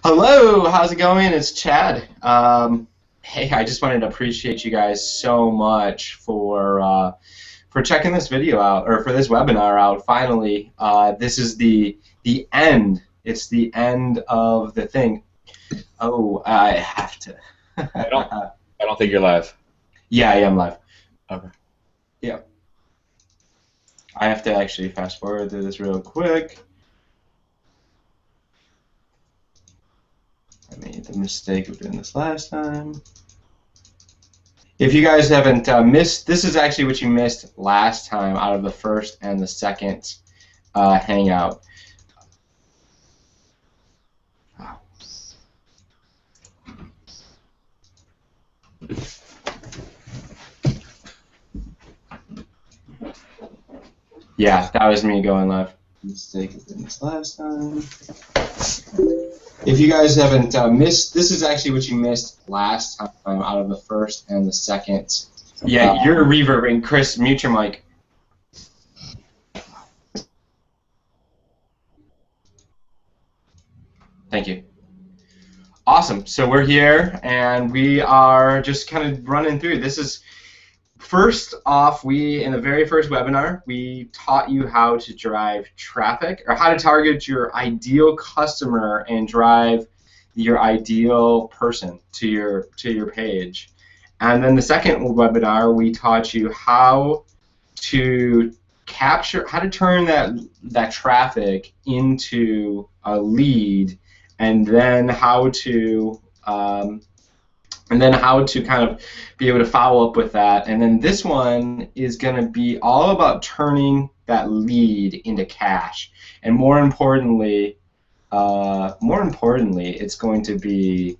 Hello, how's it going? It's Chad. Hey, I just wanted to appreciate you guys so much for checking this video out or for this webinar out. Finally, this is the end. It's the end of the thing. Oh, I have to. I don't. I don't think you're live. Yeah, I am live. Okay. Yeah, I have to actually fast forward through this real quick. I made the mistake of doing this last time. If you guys haven't missed, this is actually what you missed last time out of the first and the second Hangout. Yeah, that was me going live. Mistake of doing this last time. If you guys haven't missed, this is actually what you missed last time out of the first and the second. Yeah, you're reverbing. Chris, mute your mic. Thank you. Awesome. So we're here, and we are just kind of running through. This is first off, in the very first webinar, we taught you how to drive traffic, or how to target your ideal customer and drive your ideal person to your page. And then the second webinar, we taught you how to turn that traffic into a lead, and then how to kind of be able to follow up with that. And then this one is going to be all about turning that lead into cash. And more importantly, it's going to be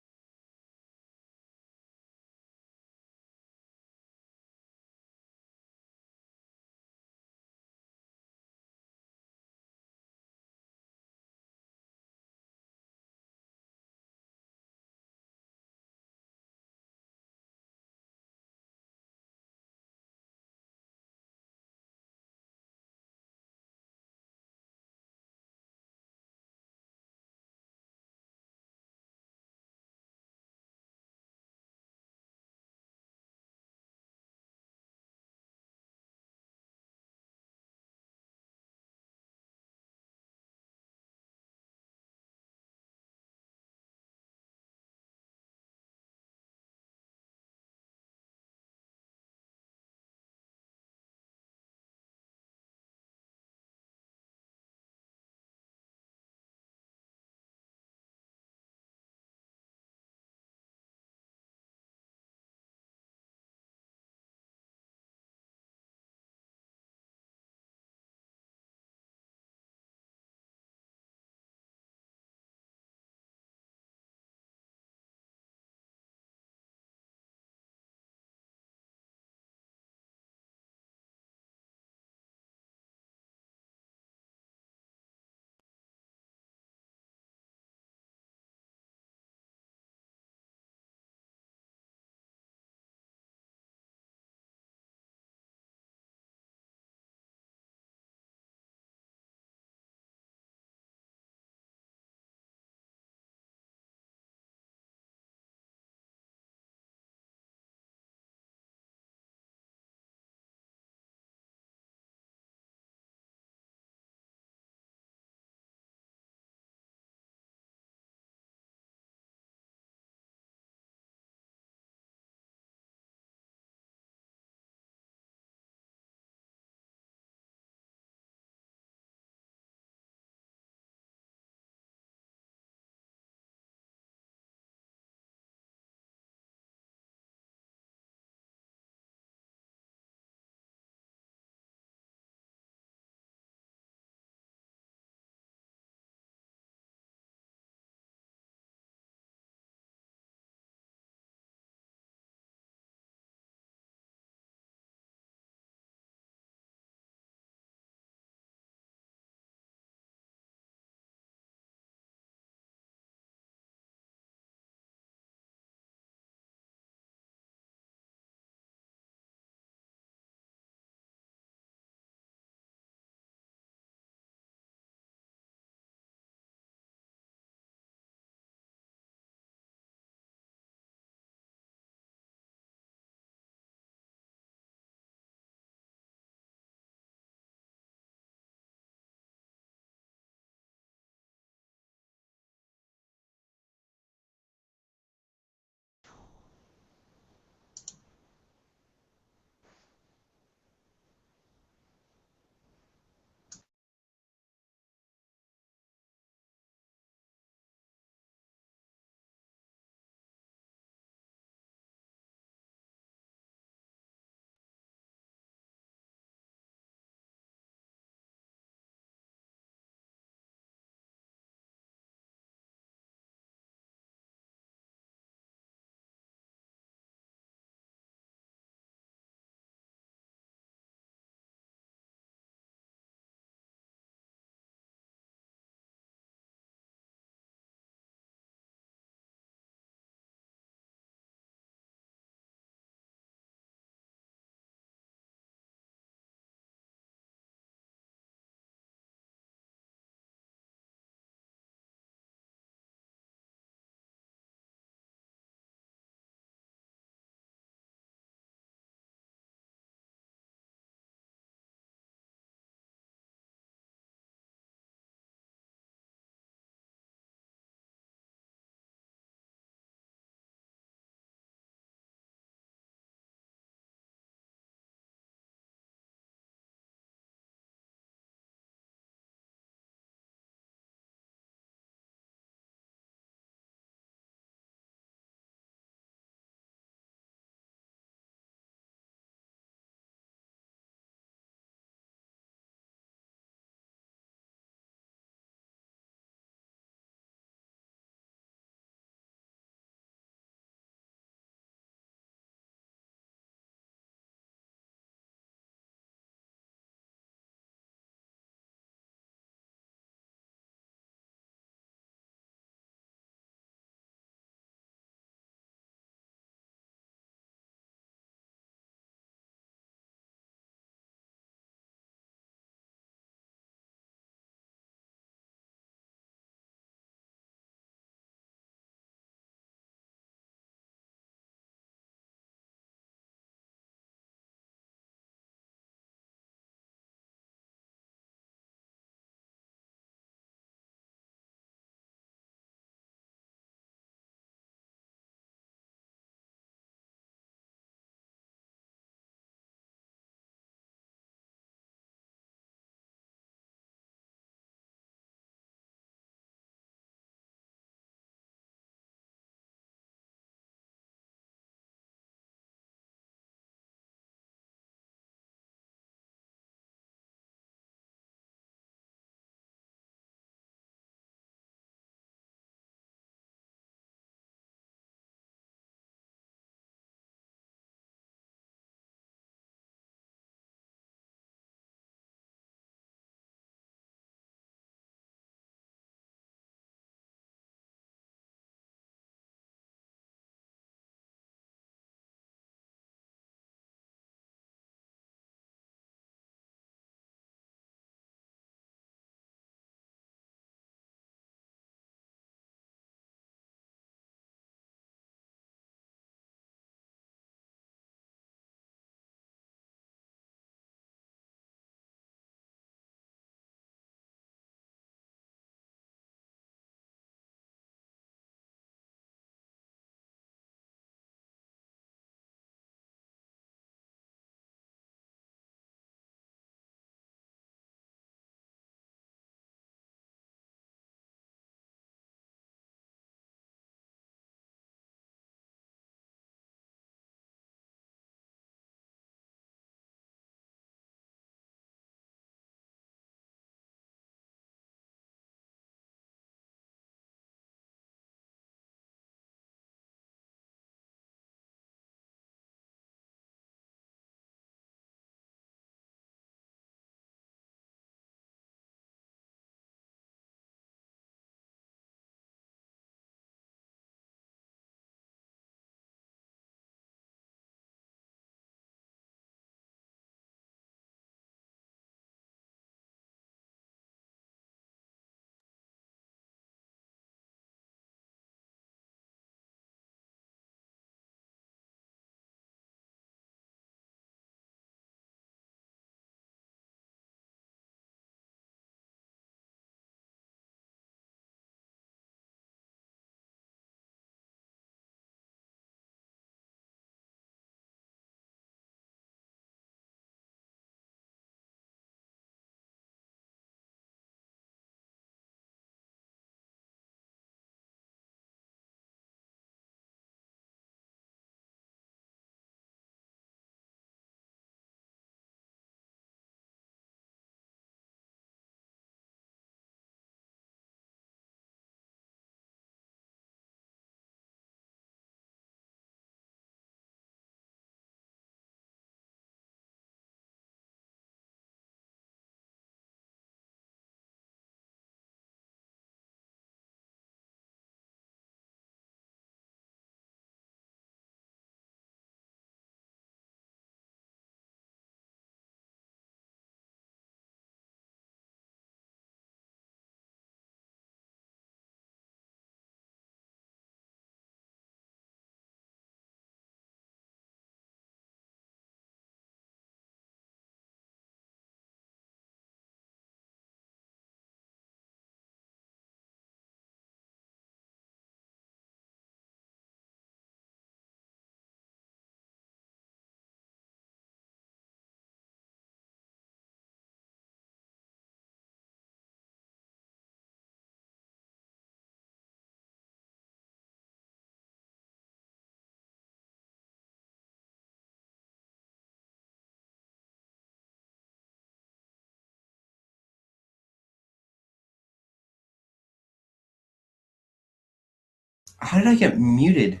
How did I get muted?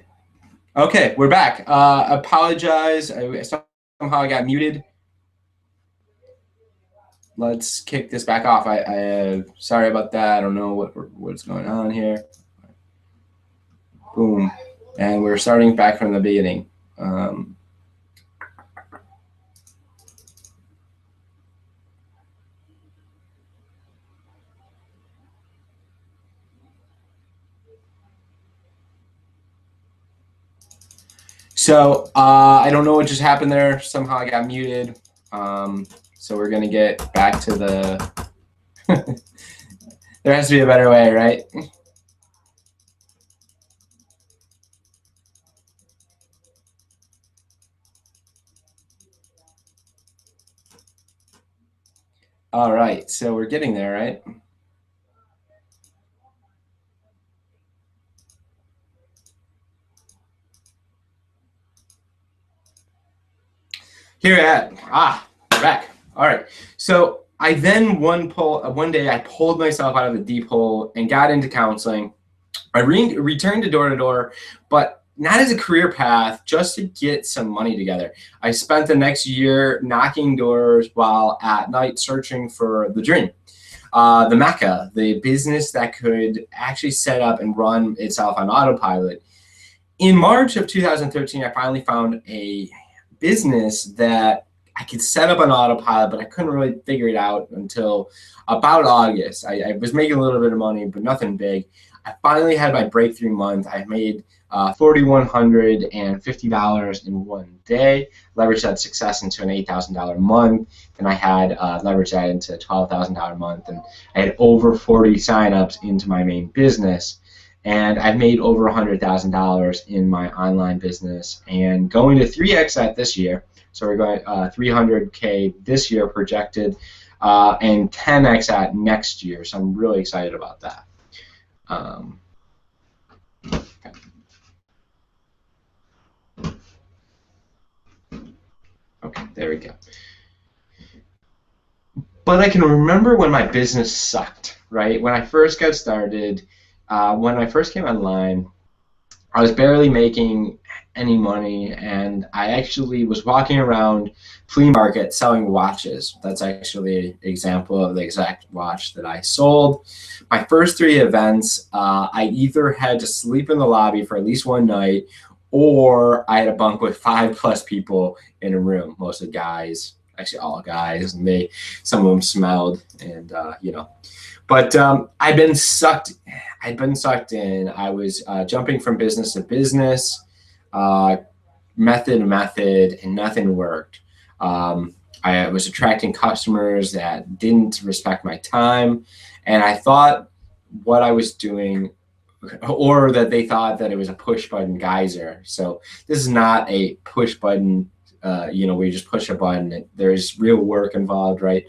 Okay, we're back. Apologize. Somehow I got muted. Let's kick this back off. Sorry about that. I don't know what's going on here. Boom. And we're starting back from the beginning. So I don't know what just happened there. Somehow I got muted. So we're going to get back to the... There has to be a better way, right? All right, so we're getting there, right? Here at we're back. All right, so I then one day I pulled myself out of the deep hole and got into counseling. I returned to door, but not as a career path, just to get some money together. I spent the next year knocking doors while at night searching for the dream, the Mecca, the business that could actually set up and run itself on autopilot. In March of 2013, I finally found a business that I could set up on autopilot, but I couldn't really figure it out until about August. I was making a little bit of money, but nothing big. I finally had my breakthrough month. I made $4,150 in one day, leveraged that success into an $8,000 month, and I had leveraged that into a $12,000 month, and I had over 40 signups into my main business. And I've made over $100,000 in my online business, and going to 3x that this year. So we're going 300K this year projected, and 10x that next year. So I'm really excited about that. Okay, there we go. But I can remember when my business sucked, right? When I first got started, when I first came online, I was barely making any money, and I actually was walking around flea market selling watches. That's actually an example of the exact watch that I sold. My first 3 events, I either had to sleep in the lobby for at least one night, or I had to bunk with 5+ people in a room, mostly guys, actually all guys, and some of them smelled, and you know. But I'd been sucked in. I was jumping from business to business, method to method, and nothing worked. I was attracting customers that didn't respect my time, and I thought what I was doing, or that they thought that it was a push button geyser. So this is not a push button, where you just push a button. There's real work involved, right?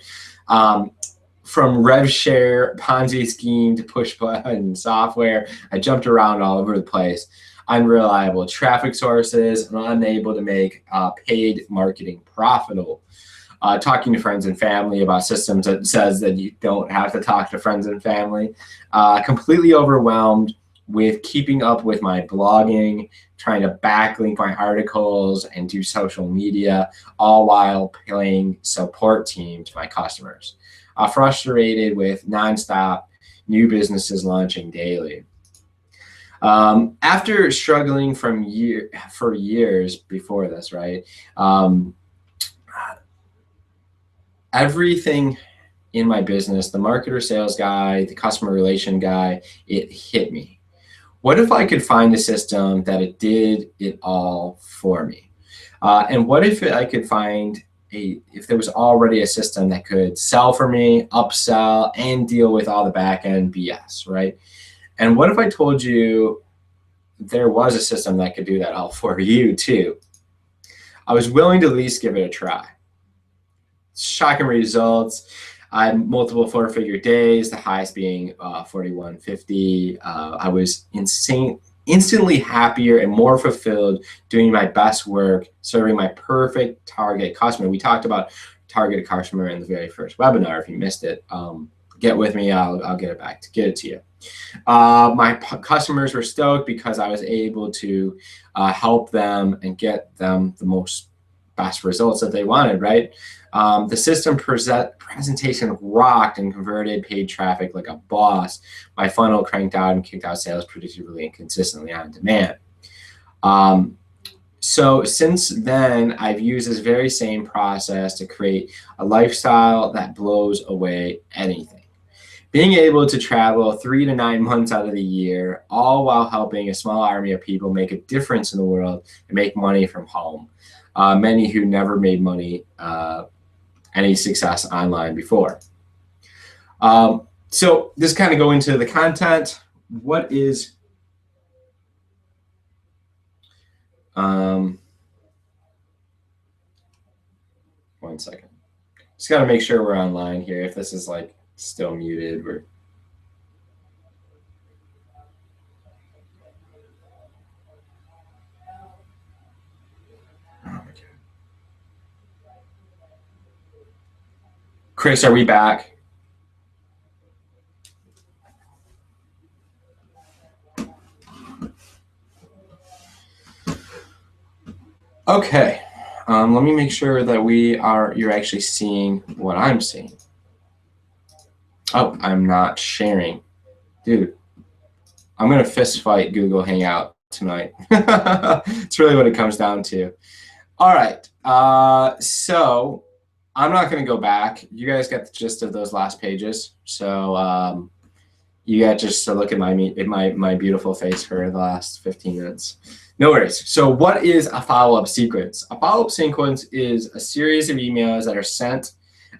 From RevShare, Ponzi scheme, to push button software, I jumped around all over the place. Unreliable traffic sources, and unable to make paid marketing profitable. Talking to friends and family about systems that says that you don't have to talk to friends and family. Completely overwhelmed with keeping up with my blogging, trying to backlink my articles and do social media, all while paying support team to my customers. Frustrated with nonstop new businesses launching daily. After struggling for years before this, right? Everything in my business, the marketer, sales guy, the customer relation guy, it hit me. What if I could find a system that it did it all for me? And what if I could find if there was already a system that could sell for me, upsell, and deal with all the back end BS, right? And what if I told you there was a system that could do that all for you too? I was willing to at least give it a try. Shocking results. I had multiple 4-figure days, the highest being 4,150. I was instantly happier and more fulfilled doing my best work, serving my perfect target customer. We talked about targeted customer in the very first webinar. If you missed it, get with me. I'll get it to you. My customers were stoked because I was able to help them and get them the best results that they wanted, right? The system presentation rocked and converted paid traffic like a boss. My funnel cranked out and kicked out sales predictably and consistently on demand. So since then, I've used this very same process to create a lifestyle that blows away anything. Being able to travel 3 to 9 months out of the year, all while helping a small army of people make a difference in the world and make money from home. Many who never made money, any success online before. So this kind of go into the content. What is one second. Just got to make sure we're online here. If this is like still muted, we're Chris, are we back? Okay. Let me make sure that you're actually seeing what I'm seeing. Oh, I'm not sharing. Dude, I'm going to fist fight Google Hangout tonight. It's really what it comes down to. All right. So I'm not going to go back. You guys got the gist of those last pages. So you got just to look at my beautiful face for the last 15 minutes. No worries. So what is a follow-up sequence? A follow-up sequence is a series of emails that are sent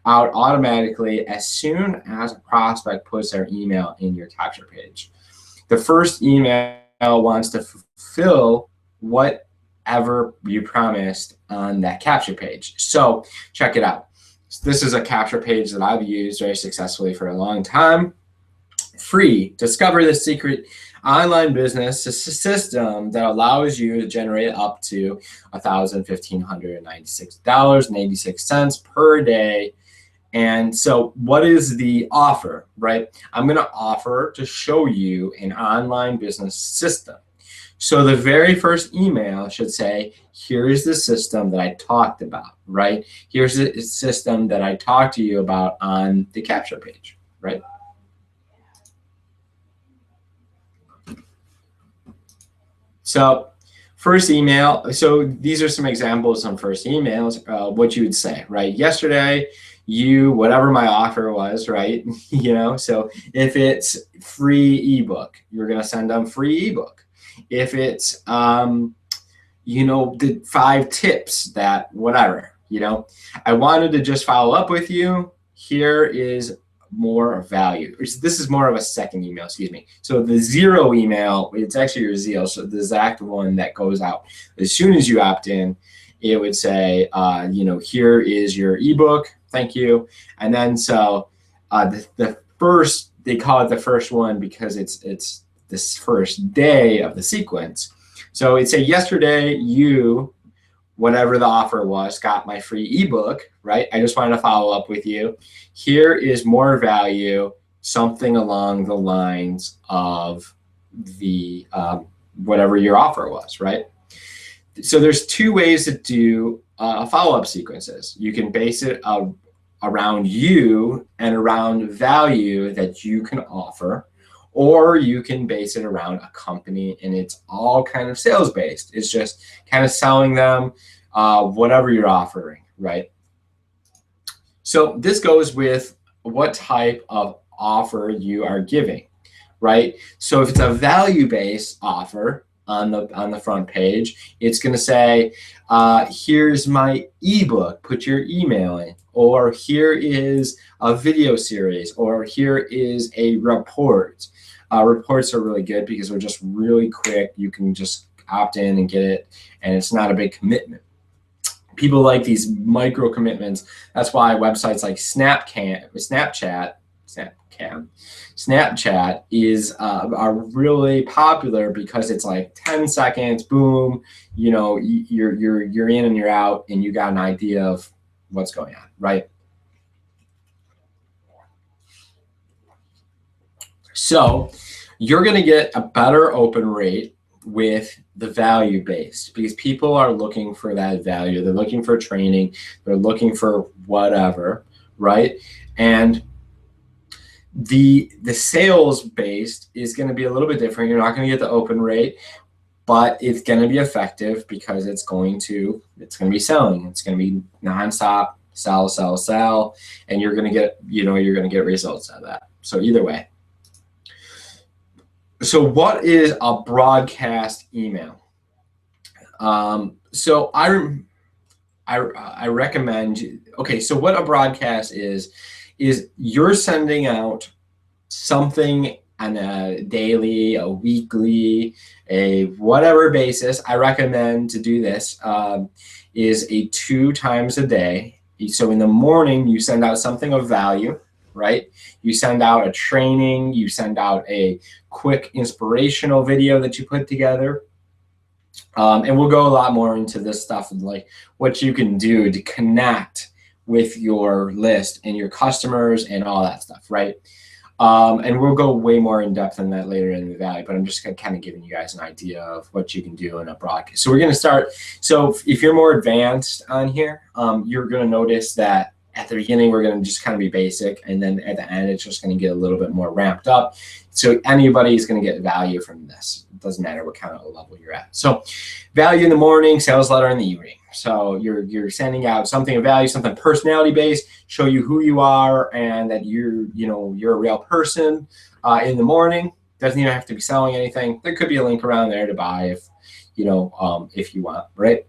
out automatically as soon as a prospect puts their email in your capture page. The first email wants to fulfill whatever you promised on that capture page. So check it out. This is a capture page that I've used very successfully for a long time. Free. Discover the secret online business system that allows you to generate up to $1,596.86 per day. And so what is the offer, right? I'm going to offer to show you an online business system. So the very first email should say, here is the system that I talked about, right? Here's the system that I talked to you about on the capture page, right? So first email, so these are some examples on first emails, what you would say, right? Yesterday, whatever my offer was, right? So if it's free ebook, you're going to send them free ebook. If it's, the 5 tips that whatever, I wanted to just follow up with you. Here is more value. This is more of a second email, excuse me. So the 0 email, it's actually your zeal. So the exact one that goes out as soon as you opt in, it would say, here is your ebook. Thank you. And then so the first, they call it the first one because it's this first day of the sequence. So it'd say yesterday whatever the offer was, got my free ebook, right? I just wanted to follow up with you. Here is more value, something along the lines of the whatever your offer was, right? So there's 2 ways to do follow-up sequences. You can base it around you and around value that you can offer, or you can base it around a company and it's all kind of sales-based. It's just kind of selling them whatever you're offering, right? So this goes with what type of offer you are giving, right? So if it's a value-based offer on the front page, it's going to say, here's my ebook, put your email in, or here is a video series, or here is a report. Reports are really good because they're just really quick. You can just opt in and get it, and it's not a big commitment. People like these micro commitments. That's why websites like Snapchat are really popular because it's like 10 seconds, boom, you're in and you're out, and you got an idea of what's going on, right? So you're going to get a better open rate with the value based because people are looking for that value. They're looking for training. They're looking for whatever, right? And the sales based is going to be a little bit different. You're not going to get the open rate, but it's going to be effective because it's going to be selling. It's going to be nonstop, sell, and you're going to get, you're going to get results out of that. So either way. So what is a broadcast email? So I recommend, okay, so what a broadcast is you're sending out something on a daily, a weekly, a whatever basis. I recommend to do this is a 2 times a day. So in the morning, you send out something of value, right? You send out a training, you send out a quick inspirational video that you put together. And we'll go a lot more into this stuff and like what you can do to connect with your list and your customers and all that stuff, right? And we'll go way more in depth on that later in the value, but I'm just kind of giving you guys an idea of what you can do in a broadcast. So we're going to start. So if you're more advanced on here, you're going to notice that at the beginning, we're going to just kind of be basic. And then at the end, it's just going to get a little bit more ramped up. So anybody is going to get value from this. It doesn't matter what kind of level you're at. So value in the morning, sales letter in the evening. So you're sending out something of value, something personality based, show you who you are and that you're a real person in the morning. Doesn't even have to be selling anything. There could be a link around there to buy if you want, right?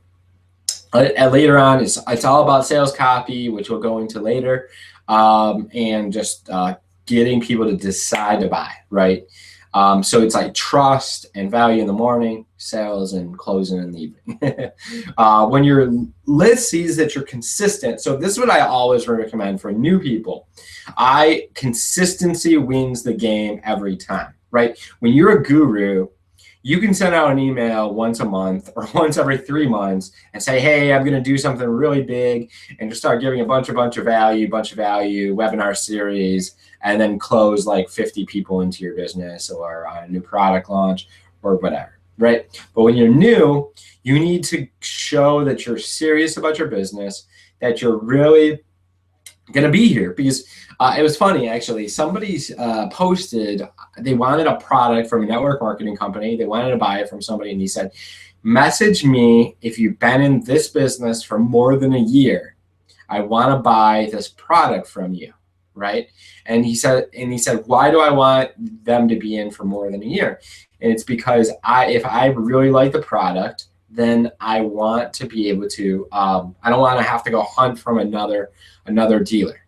Later on, it's all about sales copy, which we'll go into later, and just getting people to decide to buy, right? So it's like trust and value in the morning, sales and closing in the evening. When your list sees that you're consistent, so this is what I always recommend for new people. Consistency wins the game every time, right? When you're a guru, you can send out an email once a month or once every 3 months and say, hey, I'm going to do something really big, and just start giving a bunch of value, webinar series, and then close like 50 people into your business or on a new product launch or whatever, right? But when you're new, you need to show that you're serious about your business, that you're really going to be here. Because it was funny, actually. Somebody posted, they wanted a product from a network marketing company. They wanted to buy it from somebody, and he said, message me if you've been in this business for more than a year. I want to buy this product from you, right? And he said, why do I want them to be in for more than a year? And it's because if I really like the product, then I want to be able to, I don't want to have to go hunt from another dealer,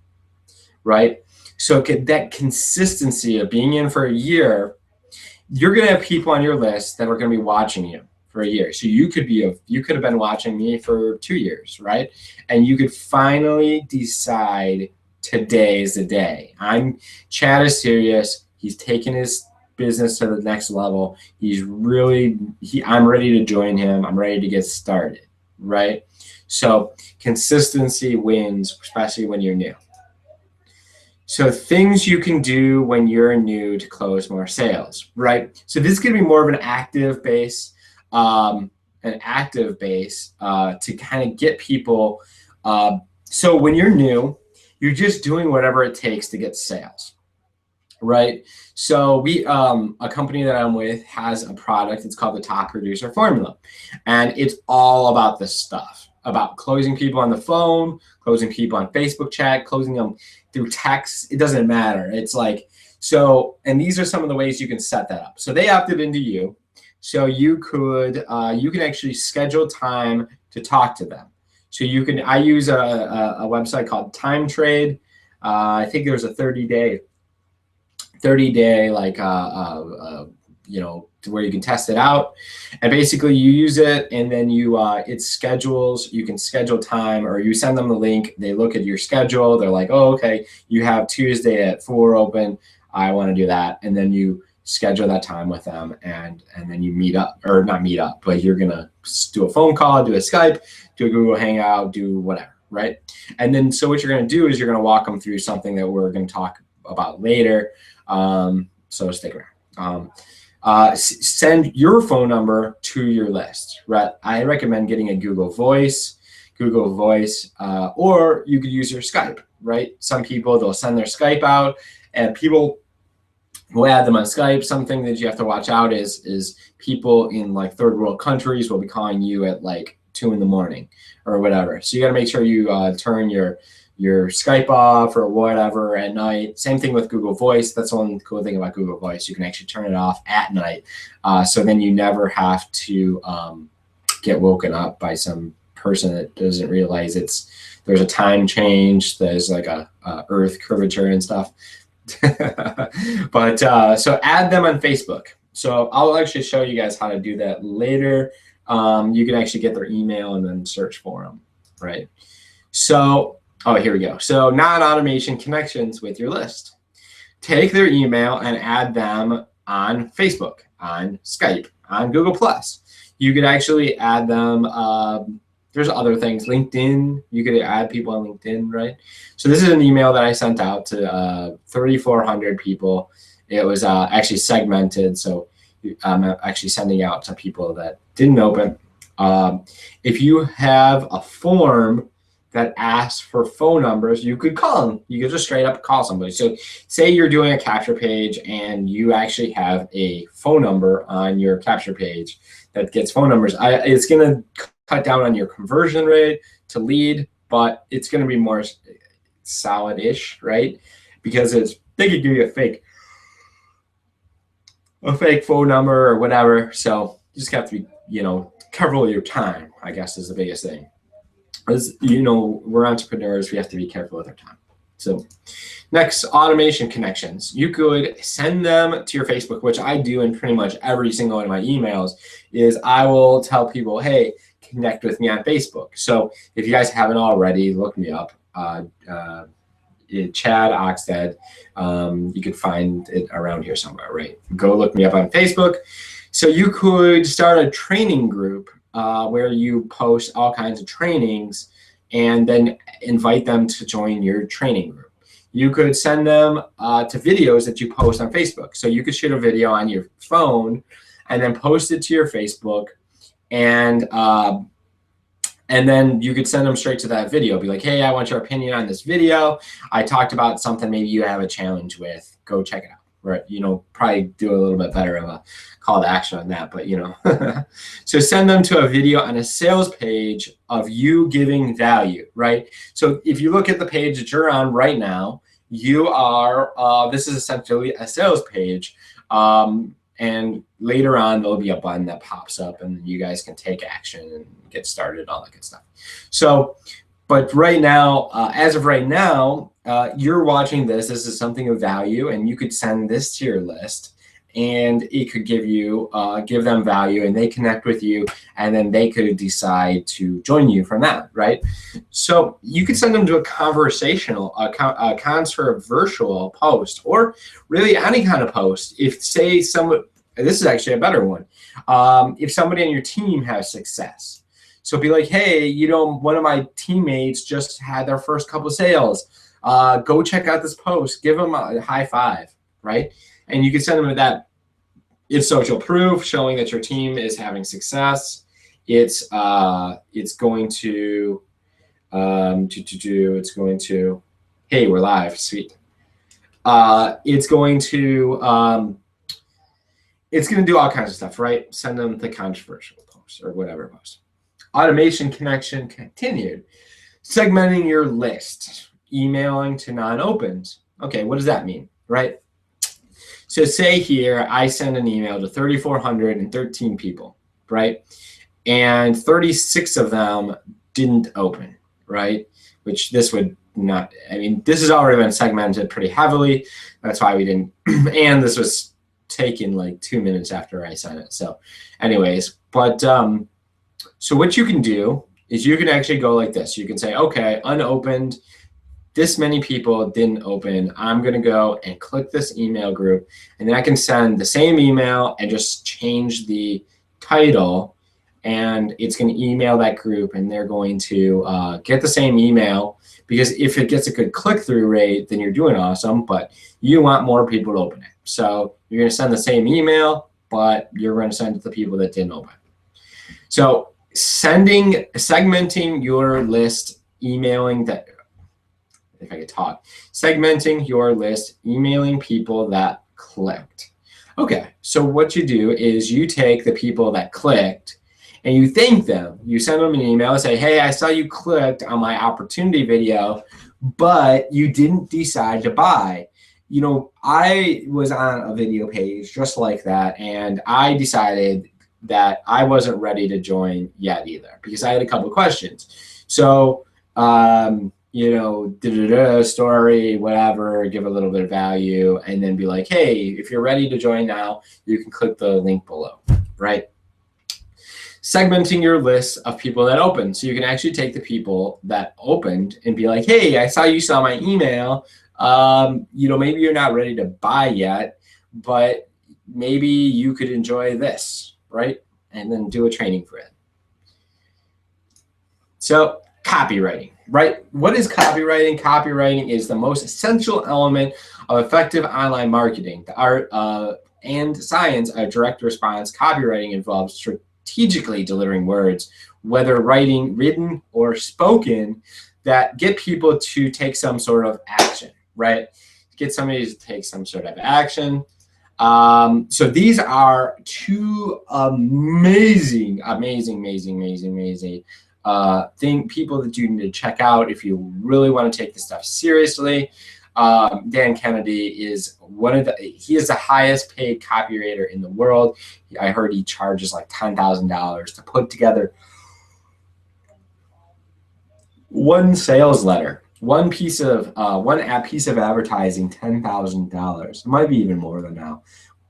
right? So that consistency of being in for a year, you're going to have people on your list that are going to be watching you for a year. So you could have been watching me for 2 years, right? And you could finally decide today is the day. Chad is serious. He's taking his business to the next level. I'm ready to join him. I'm ready to get started, right? So consistency wins, especially when you're new. So things you can do when you're new to close more sales, right? So this is going to be more of an active base, to kind of get people. So when you're new, you're just doing whatever it takes to get sales, right? So a company that I'm with has a product. It's called the Top Producer Formula, and it's all about this stuff, about closing people on the phone, closing people on Facebook chat, closing them through text. It doesn't matter. It's like, so, and these are some of the ways you can set that up. So they opted into you. So you can actually schedule time to talk to them. So I use a website called Time Trade. I think there's a 30-day like where you can test it out, and basically you use it, and then it schedules. You can schedule time, or you send them the link. They look at your schedule. They're like, oh, okay, you have Tuesday at 4 open. I want to do that, and then you schedule that time with them, and then you meet up, or not meet up, but you're gonna do a phone call, do a Skype, do a Google Hangout, do whatever, right? And then so what you're gonna do is you're gonna walk them through something that we're gonna talk about later. so stick around. Send your phone number to your list. Right? I recommend getting a Google Voice, or you could use your Skype. Right? Some people, they'll send their Skype out, and people will add them on Skype. Something that you have to watch out is people in like third world countries will be calling you at like 2 in the morning or whatever. So you got to make sure you turn your Skype off or whatever at night. Same thing with Google Voice. That's one cool thing about Google Voice. You can actually turn it off at night. So then you never have to get woken up by some person that doesn't realize there's a time change. There's like a Earth curvature and stuff. But so add them on Facebook. So I'll actually show you guys how to do that later. You can actually get their email and then search for them, right? So, here we go. So non-automation connections with your list. Take their email and add them on Facebook, on Skype, on Google+. You could actually add them, there's other things, LinkedIn, you could add people on LinkedIn, right? So this is an email that I sent out to 3,400 people. It was actually segmented, so I'm actually sending out to people that didn't open. If you have a form that asks for phone numbers, you could call them. You could just straight up call somebody. So say you're doing a capture page and you actually have a phone number on your capture page that gets phone numbers. It's going to cut down on your conversion rate to lead, but it's going to be more solid-ish, right? Because they could give you a fake phone number or whatever. So you just have to be, careful of your time, I guess, is the biggest thing. As we're entrepreneurs, we have to be careful with our time. So next, automation connections. You could send them to your Facebook, which I do in pretty much every single one of my emails, is I will tell people, hey, connect with me on Facebook. So if you guys haven't already, look me up. Chad Oxted. You could find it around here somewhere, right? Go look me up on Facebook. So you could start a training group where you post all kinds of trainings and then invite them to join your training group. You could send them to videos that you post on Facebook. So you could shoot a video on your phone and then post it to your Facebook, and then you could send them straight to that video. Be like, hey, I want your opinion on this video. I talked about something maybe you have a challenge with. Go check it out. Right? Probably do a little bit better of a call to action on that, but So send them to a video on a sales page of you giving value, right? So if you look at the page that you're on right now, you are, this is essentially a sales page. And later on, there'll be a button that pops up and you guys can take action and get started, all that good stuff. So, but right now, as of right now, you're watching this. This is something of value, and you could send this to your list, and it could give them value, and they connect with you, and then they could decide to join you from that, right? So you could send them to a controversial post, or really any kind of post. If say someone, this is actually a better one. If somebody on your team has success, so be like, hey, one of my teammates just had their first couple of sales. Go check out this post. Give them a high five, right? And you can send them that. It's social proof showing that your team is having success. It's going to hey, we're live, sweet. It's going to do all kinds of stuff, right? Send them the controversial post or whatever post. Automation connection continued. Segmenting your list. Emailing to non-opens. Okay, what does that mean, right? So say here, I send an email to 3,413 people, right? And 36 of them didn't open, right? Which this would not, this has already been segmented pretty heavily. That's why we didn't, and this was taken like 2 minutes after I sent it. So anyways, but so what you can do is you can actually go like this. You can say, okay, unopened, this many people didn't open. I'm going to go and click this email group, and then I can send the same email and just change the title, and it's going to email that group, and they're going to get the same email, because if it gets a good click-through rate, then you're doing awesome, but you want more people to open it. So You're going to send the same email, but you're going to send it to people that didn't open. So segmenting your list, emailing that, if I could talk, segmenting your list, emailing people that clicked. Okay, so what you do is you take the people that clicked and you thank them. You send them an email and say, hey, I saw you clicked on my opportunity video, but you didn't decide to buy. You know, I was on a video page just like that, and I decided that I wasn't ready to join yet either because I had a couple of questions. So, you know, story, whatever, give a little bit of value, and then be like, hey, if you're ready to join now, you can click the link below, right? Segmenting your list of people that opened. So you can actually take the people that opened and be like, hey, I saw you saw my email. You know, maybe you're not ready to buy yet, but maybe you could enjoy this, right? And then do a training for it. So copywriting, right? What is copywriting? Copywriting is the most essential element of effective online marketing. The art and science of direct response copywriting involves strategically delivering words, whether written or spoken, that get people to take some sort of action, right? Get somebody to take some sort of action. So these are two amazing people that you need to check out if you really want to take this stuff seriously. Dan Kennedy is he is the highest paid copywriter in the world. I heard he charges like $10,000 to put together one sales letter, one piece of advertising, $10,000. It might be even more than now.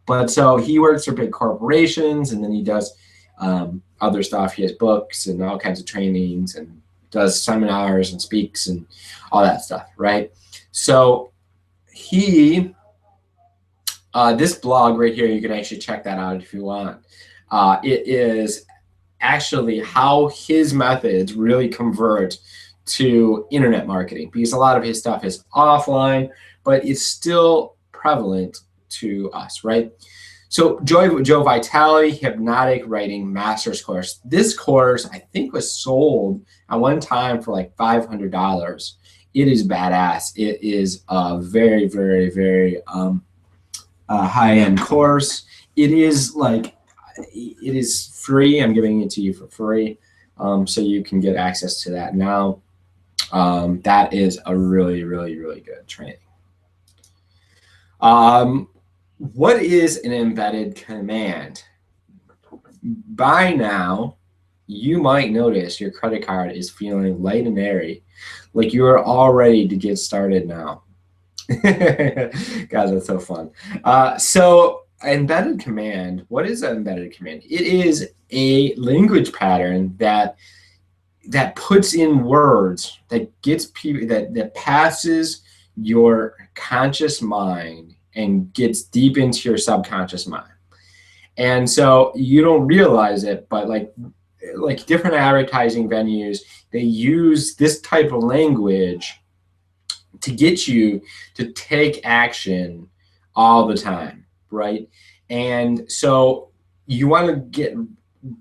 But so he works for big corporations, and then he does other stuff. He has books and all kinds of trainings and does seminars and speaks and all that stuff, right? So he, this blog right here, you can actually check that out if you want. It is actually how his methods really convert to internet marketing, because a lot of his stuff is offline, but it's still prevalent to us, right? So Joe Vitale, Hypnotic Writing Master's Course. This course, I think, was sold at one time for like $500. It is badass. It is a very, very, very high-end course. It is free. I'm giving it to you for free, so you can get access to that now. That is a really, really, really good training. What is an embedded command? By now, you might notice your credit card is feeling light and airy, like you are all ready to get started now. Guys, that's so fun. So embedded command, what is an embedded command? It is a language pattern that puts in words, that gets people, that passes your conscious mind and gets deep into your subconscious mind. And so you don't realize it, but like different advertising venues, they use this type of language to get you to take action all the time, right? And so you want to get,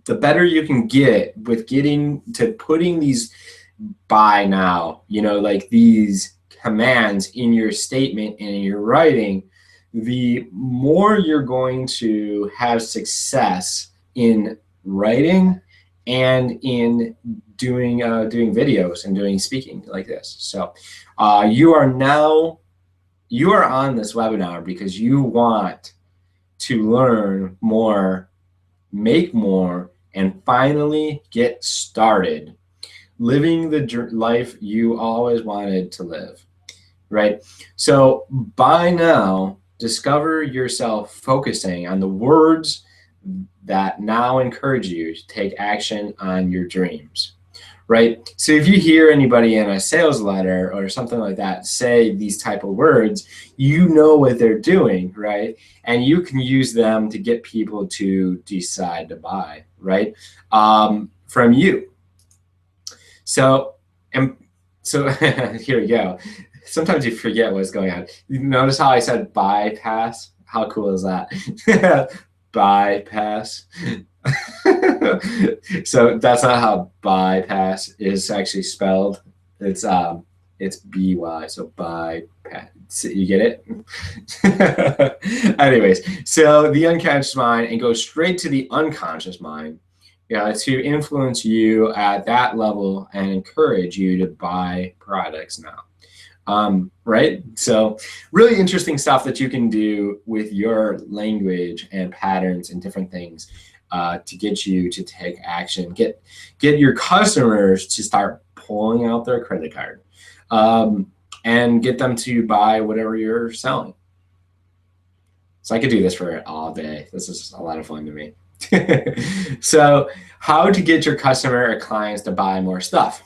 the better you can get with getting to putting these buy now, you know, like these commands in your statement and in your writing, the more you're going to have success in writing and in doing videos and doing speaking like this. So you are on this webinar because you want to learn more, make more, and finally get started living the life you always wanted to live, right? So by now, discover yourself focusing on the words that now encourage you to take action on your dreams, right? So if you hear anybody in a sales letter or something like that say these type of words, you know what they're doing, right? And you can use them to get people to decide to buy, right? From you. So here we go. Sometimes you forget what's going on. You notice how I said bypass? How cool is that? Bypass. So that's not how bypass is actually spelled. It's by, so bypass. So you get it? Anyways, so the unconscious mind, and goes straight to the unconscious mind, to influence you at that level and encourage you to buy products now. Right? So really interesting stuff that you can do with your language and patterns and different things to get you to take action, get your customers to start pulling out their credit card, and get them to buy whatever you're selling. So I could do this for all day. This is a lot of fun to me. So how to get your customer or clients to buy more stuff.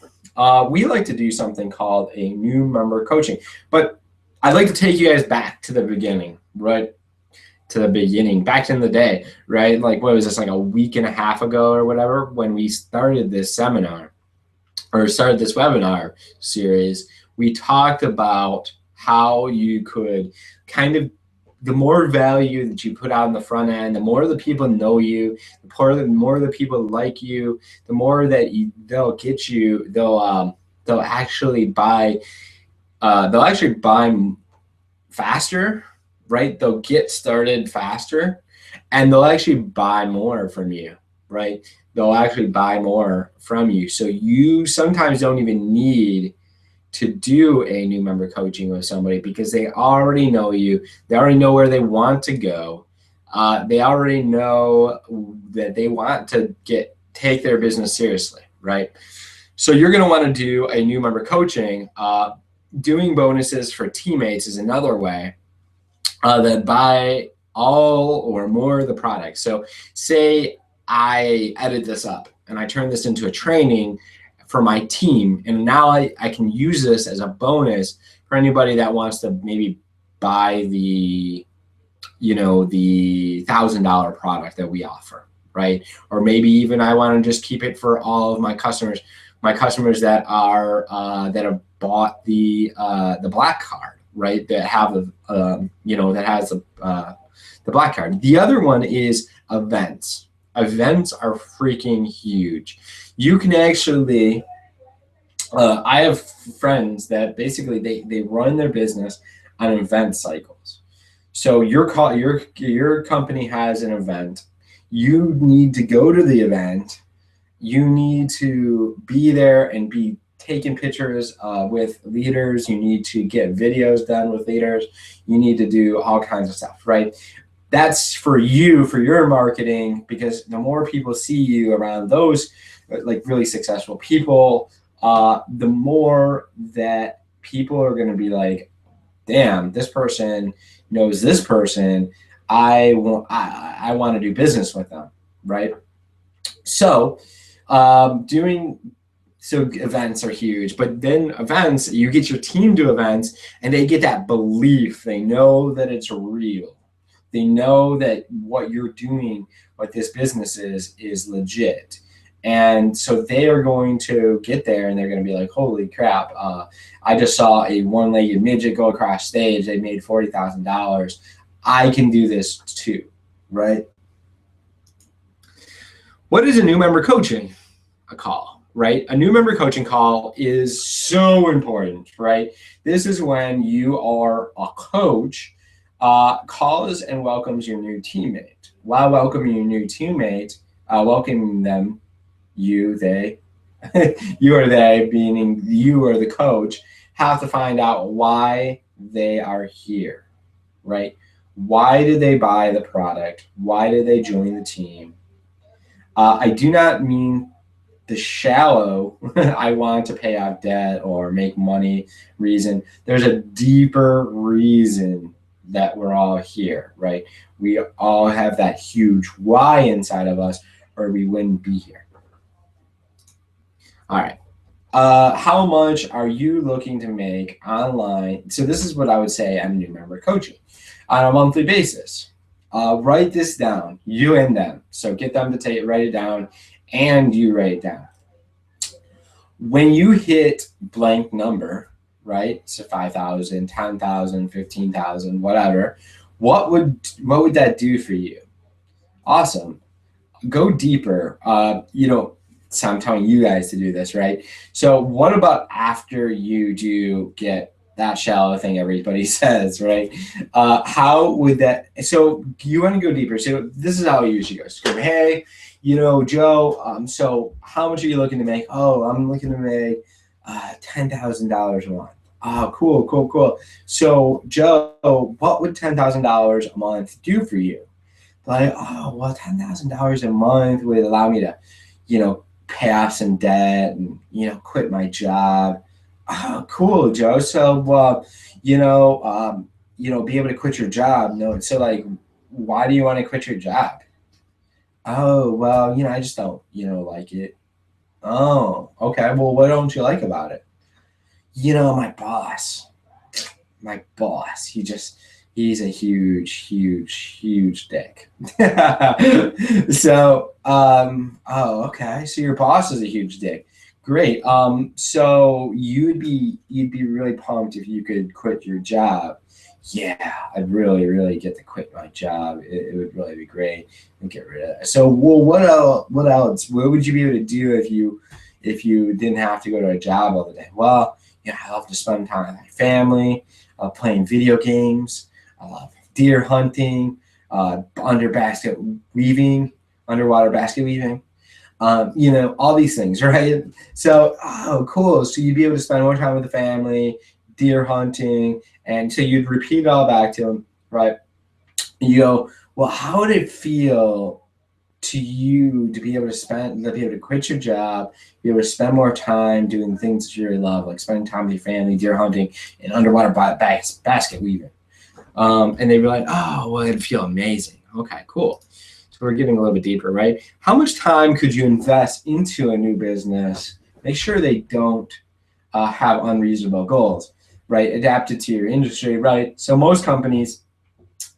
We like to do something called a new member coaching, but I'd like to take you guys back to the beginning, right? To the beginning, back in the day, right? Like, what was this, like a week and a half ago or whatever, when we started this seminar or started this webinar series, we talked about how you could kind of, the more value that you put out in the front end, the more the people know you, the more the people like you, the more that they'll get you, they'll actually buy, faster, right? They'll get started faster, and they'll actually buy more from you, right? They'll actually buy more from you. So you sometimes don't even need to do a new member coaching with somebody, because they already know you. They already know where they want to go. They already know that they want to take their business seriously, right? So you're going to want to do a new member coaching. Doing bonuses for teammates is another way that buy all or more of the product. So say I edit this up and I turn this into a training for my team, and now I can use this as a bonus for anybody that wants to maybe buy the $1,000 product that we offer, right? Or maybe even I want to just keep it for all of my customers that have bought the black card, right? That have that has the black card. The other one is events. Events are freaking huge. You can actually, I have friends that basically they run their business on event cycles. So your company has an event. You need to go to the event. You need to be there and be taking pictures with leaders. You need to get videos done with leaders. You need to do all kinds of stuff, right? That's for you, for your marketing, because the more people see you around those like really successful people, the more that people are going to be like, damn, this person knows this person. I want to do business with them, right? So events are huge, but then events, you get your team to events and they get that belief. They know that it's real. They know that what you're doing, what this business is legit. And so they are going to get there and they're going to be like, holy crap, I just saw a one-legged midget go across stage. They made $40,000. I can do this too, right? What is a new member coaching call, right? A new member coaching call is so important, right? This is when you are a coach, calls and welcomes your new teammate. While welcoming your new teammate, welcoming them, they, you or they, meaning you or the coach, have to find out why they are here, right? Why did they buy the product? Why did they join the team? I do not mean the shallow, I want to pay off debt or make money reason. There's a deeper reason that we're all here, right? We all have that huge why inside of us, or we wouldn't be here. All right. How much are you looking to make online? So this is what I would say on new member coaching on a monthly basis. Write this down, you and them. So get them to write it down, and you write it down. When you hit blank number, right? So 5,000, 10,000, 15,000, whatever. what would that do for you? Awesome. Go deeper. So I'm telling you guys to do this, right? So what about after you do get that shallow thing everybody says, right? How would that, so you want to go deeper. So this is how it usually goes. Go, hey, Joe, so how much are you looking to make? Oh, I'm looking to make $10,000 a month. Oh, cool. So Joe, what would $10,000 a month do for you? Like, oh, well, $10,000 a month would allow me to, pay off some debt and, quit my job. Oh, cool, Joe. So, be able to quit your job. No, so like, why do you want to quit your job? Oh, well, I just don't, like it. Oh, okay. Well, what don't you like about it? My boss, he's a huge dick. So, oh, okay. So your boss is a huge dick. Great. So you'd be really pumped if you could quit your job. Yeah, I'd really get to quit my job. It would really be great and get rid of it. So, well, what else? What would you be able to do if you didn't have to go to a job all the day? Well, I love to spend time with my family. I love playing video games. I love deer hunting, underwater basket weaving. All these things, right? So, oh, cool. So you'd be able to spend more time with the family, deer hunting, and so you'd repeat it all back to them, right? You go, well, how would it feel to you to be able to quit your job, be able to spend more time doing things that you really love, like spending time with your family, deer hunting, and underwater basket weaving? And they'd be like, oh, well, it'd feel amazing. Okay, cool. So we're getting a little bit deeper, right? How much time could you invest into a new business? Make sure they don't have unreasonable goals, right? Adapt it to your industry, right? So most companies,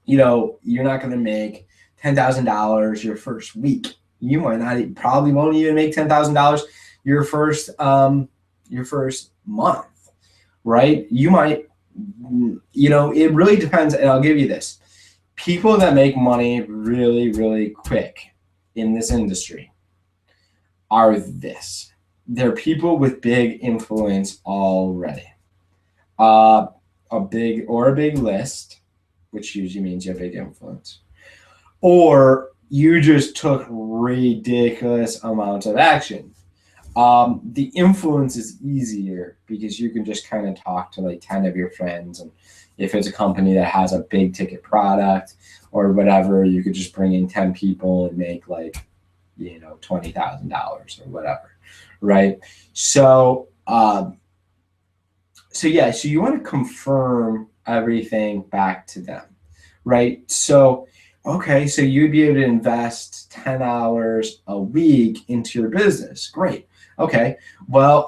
you're not going to make $10,000 your first week. You might not, probably won't even make $10,000 your first month, right? You might, it really depends. And I'll give you this. People that make money really, really quick in this industry are this. They're people with big influence already. A big list, which usually means you have big influence. Or you just took ridiculous amounts of action. The influence is easier because you can just kind of talk to like 10 of your friends. And if it's a company that has a big ticket product or whatever, you could just bring in 10 people and make like, $20,000 or whatever. Right. So, so you want to confirm everything back to them. Right. So, okay, so you'd be able to invest 10 hours a week into your business. Great. Okay. Well,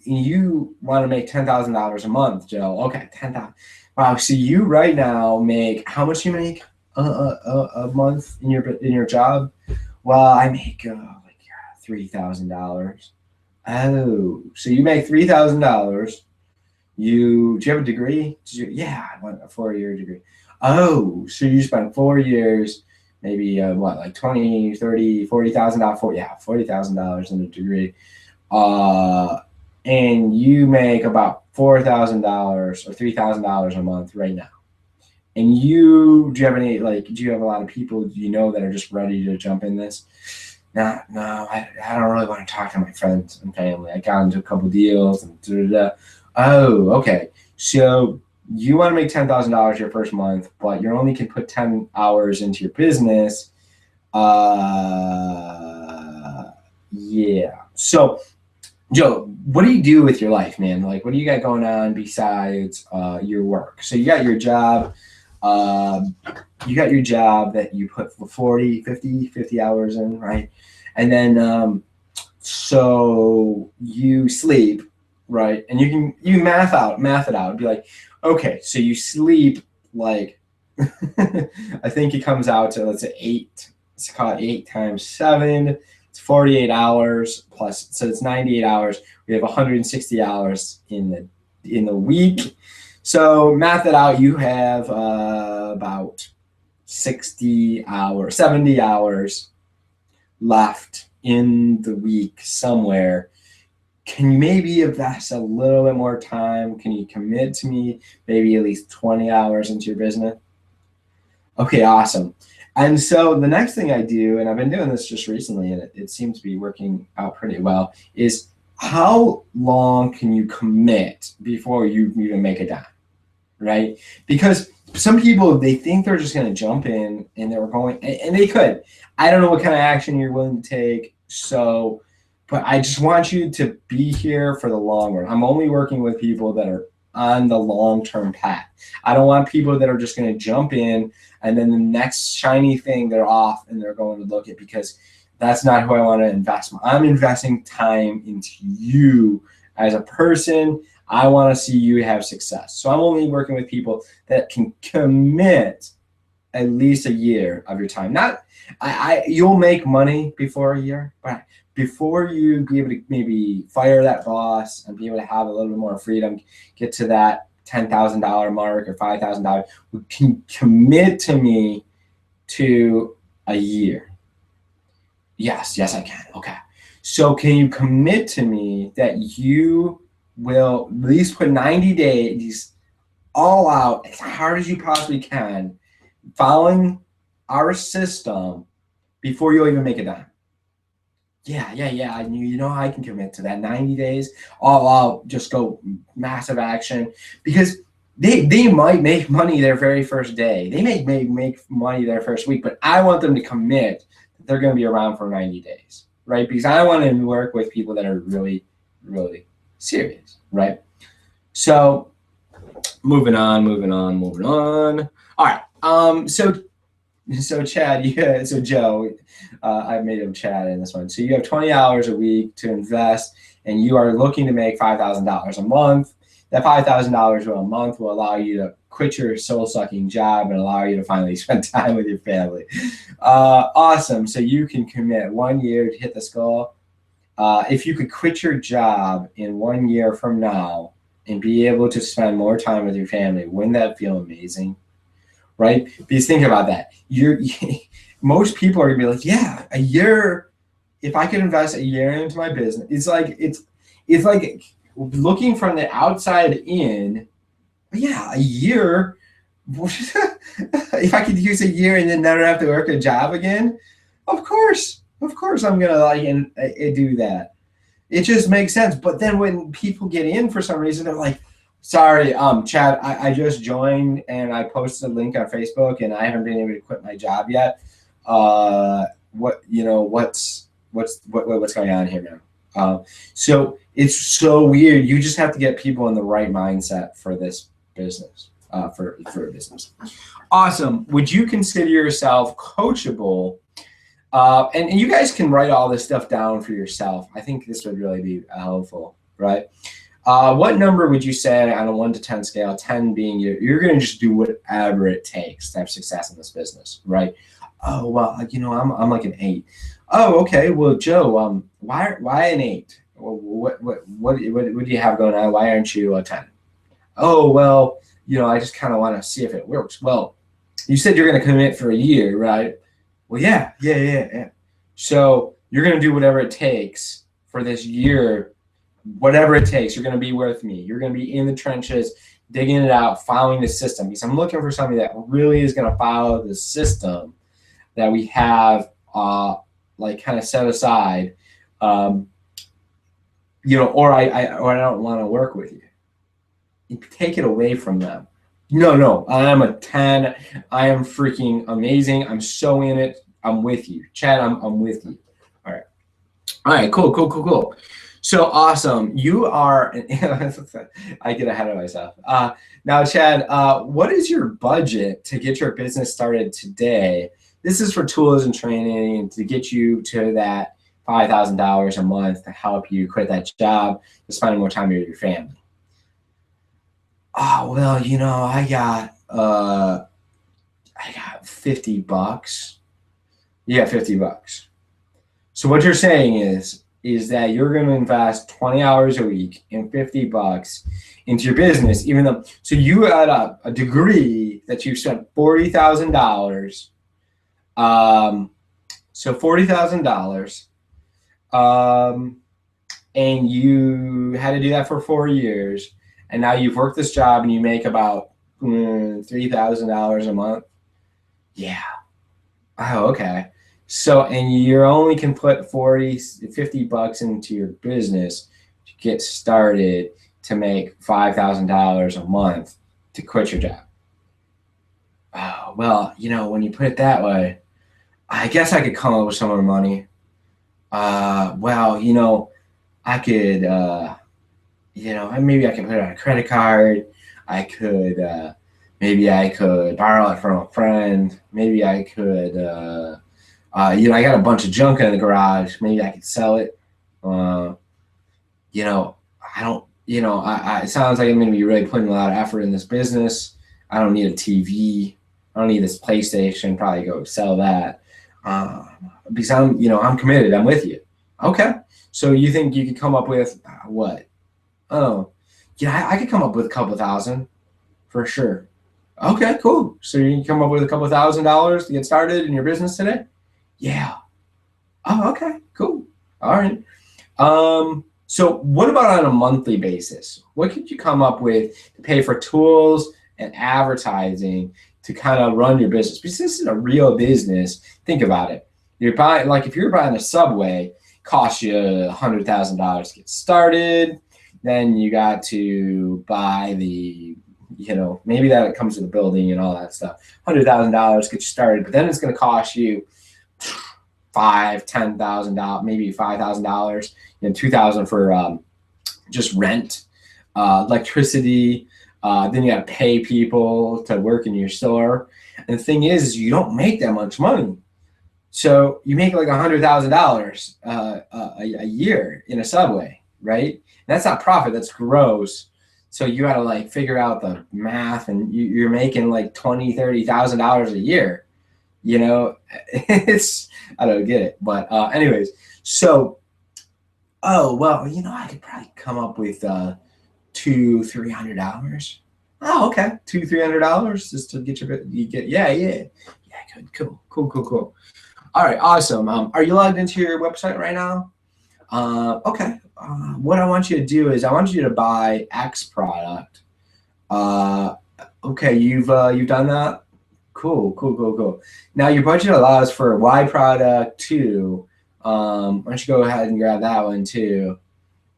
you want to make $10,000 a month, Joe. Okay, 10,000. Wow. So you right now make, how much you make a month in your job? Well, I make like $3,000. Oh, so you make $3,000. Do you have a degree? Yeah, I went a 4-year degree. Oh, so you spent 4 years, maybe like $20,000, $30,000, $40,000, $40,000 in a degree. And you make about $4,000 or $3,000 a month right now. And do you have a lot of people that are just ready to jump in this? No, I don't really want to talk to my friends and family. I got into a couple deals and Oh, okay. So you want to make $10,000 your first month, but you only can put 10 hours into your business. Yeah. So, Joe, what do you do with your life, man? Like, what do you got going on besides your work? So you got your job. That you put 40, 50 hours in, right? And then so you sleep. Right. And you math it out and be like, okay, so you sleep like, I think it comes out to, let's say let's call it 8 times 7. It's 48 hours so it's 98 hours. We have 160 hours in the week. So math it out. You have about 60 hours, 70 hours left in the week somewhere. Can you maybe invest a little bit more time? Can you commit to me maybe at least 20 hours into your business? Okay, awesome. And so the next thing I do, and I've been doing this just recently, and it seems to be working out pretty well, is how long can you commit before you even make a dime, right? Because some people, they think they're just going to jump in and they're going, and they could. I don't know what kind of action you're willing to take. So, but I just want you to be here for the long run. I'm only working with people that are on the long-term path. I don't want people that are just going to jump in and then the next shiny thing they're off and they're going to look at, because that's not who I want to invest. I'm investing time into you as a person. I want to see you have success. So I'm only working with people that can commit at least a year of your time. Not, you'll make money before a year, but before you be able to maybe fire that boss and be able to have a little bit more freedom, get to that $10,000 mark or $5,000, can commit to me to a year. Yes, I can. Okay. So can you commit to me that you will at least put 90 days all out as hard as you possibly can, following our system before you'll even make a dime? Yeah. You know I can commit to that 90 days, all out, just go massive action, because they might make money their very first day. They may make money their first week, but I want them to commit that they're going to be around for 90 days, right? Because I want to work with people that are really, really serious, right? So moving on. All right. So Chad, so Joe, I've made him Chad in this one. So you have 20 hours a week to invest, and you are looking to make $5,000 a month. That $5,000 a month will allow you to quit your soul-sucking job and allow you to finally spend time with your family. Awesome. So you can commit 1 year to hit this goal. If you could quit your job in 1 year from now and be able to spend more time with your family, wouldn't that feel amazing? Right? Because think about that. Most people are gonna be like, yeah, a year. If I could invest a year into my business, it's like looking from the outside in. Yeah, a year. If I could use a year and then never have to work a job again, of course I'm gonna do that. It just makes sense. But then when people get in for some reason, they're like, sorry, Chad, I just joined and I posted a link on Facebook and I haven't been able to quit my job yet. What's going on here now? So it's so weird. You just have to get people in the right mindset for this business, for a business. Awesome. Would you consider yourself coachable? And you guys can write all this stuff down for yourself. I think this would really be helpful, right? What number would you say on a 1 to 10 scale, 10 being you're going to just do whatever it takes to have success in this business, right? Oh, well, I'm like an 8. Oh, okay. Well, Joe, why an 8? What do you have going on? Why aren't you a 10? Oh, well, I just kind of want to see if it works. Well, you said you're going to commit for a year, right? Well, yeah. So you're going to do whatever it takes for this year. Whatever it takes, you're going to be with me. You're going to be in the trenches, digging it out, following the system. Because I'm looking for somebody that really is going to follow the system that we have, kind of set aside. Or I don't want to work with you. You take it away from them. No, I'm a 10. I am freaking amazing. I'm so in it. I'm with you, Chad. I'm with you. All right. Cool. So awesome. You are, I get ahead of myself. Now, Chad, what is your budget to get your business started today? This is for tools and training to get you to that $5,000 a month to help you quit that job, to spend more time with your family. Oh, well, I got $50. You got $50. So what you're saying is, is that you're going to invest 20 hours a week and $50 into your business, even though, so you had a degree that you spent $40,000. So $40,000. And you had to do that for 4 years. And now you've worked this job and you make about $3,000 a month. Yeah. Oh, okay. So, and you only can put $50 into your business to get started to make $5,000 a month to quit your job. Oh, well, when you put it that way, I guess I could come up with some more money. Well, I could, maybe I could put it on a credit card. I could, maybe I could borrow it from a friend. Maybe I could, I got a bunch of junk in the garage. Maybe I could sell it. I don't, it sounds like I'm going to be really putting a lot of effort in this business. I don't need a TV. I don't need this PlayStation. Probably go sell that. Because I'm committed. I'm with you. Okay. So you think you could come up with what? Oh, yeah, I could come up with a couple thousand for sure. Okay, cool. So you can come up with a couple $1,000s to get started in your business today? Yeah. Oh, okay, cool. All right. So what about on a monthly basis? What could you come up with to pay for tools and advertising to kind of run your business? Because this is a real business. Think about it. You're buying, like if you're buying a Subway, costs you $100,000 to get started. Then you got to buy the, maybe that it comes with the building and all that stuff. $100,000 get you started, but then it's going to cost you $10,000, maybe $5,000, $2,000 for just rent, electricity. Then you got to pay people to work in your store. And the thing is you don't make that much money. So you make like $100,000 a year in a Subway, right? That's not profit, that's gross. So you got to figure out the math, and you're making like $20,000, $30,000 a year. It's, I don't get it. But anyways, so, I could probably come up with $200-$300. Oh, okay. $200-$300 just to get yeah, good, cool. All right, awesome. Are you logged into your website right now? Okay. What I want you to do is I want you to buy X product. Okay, you've done that? Cool. Now your budget allows for Y product too. Why don't you go ahead and grab that one too?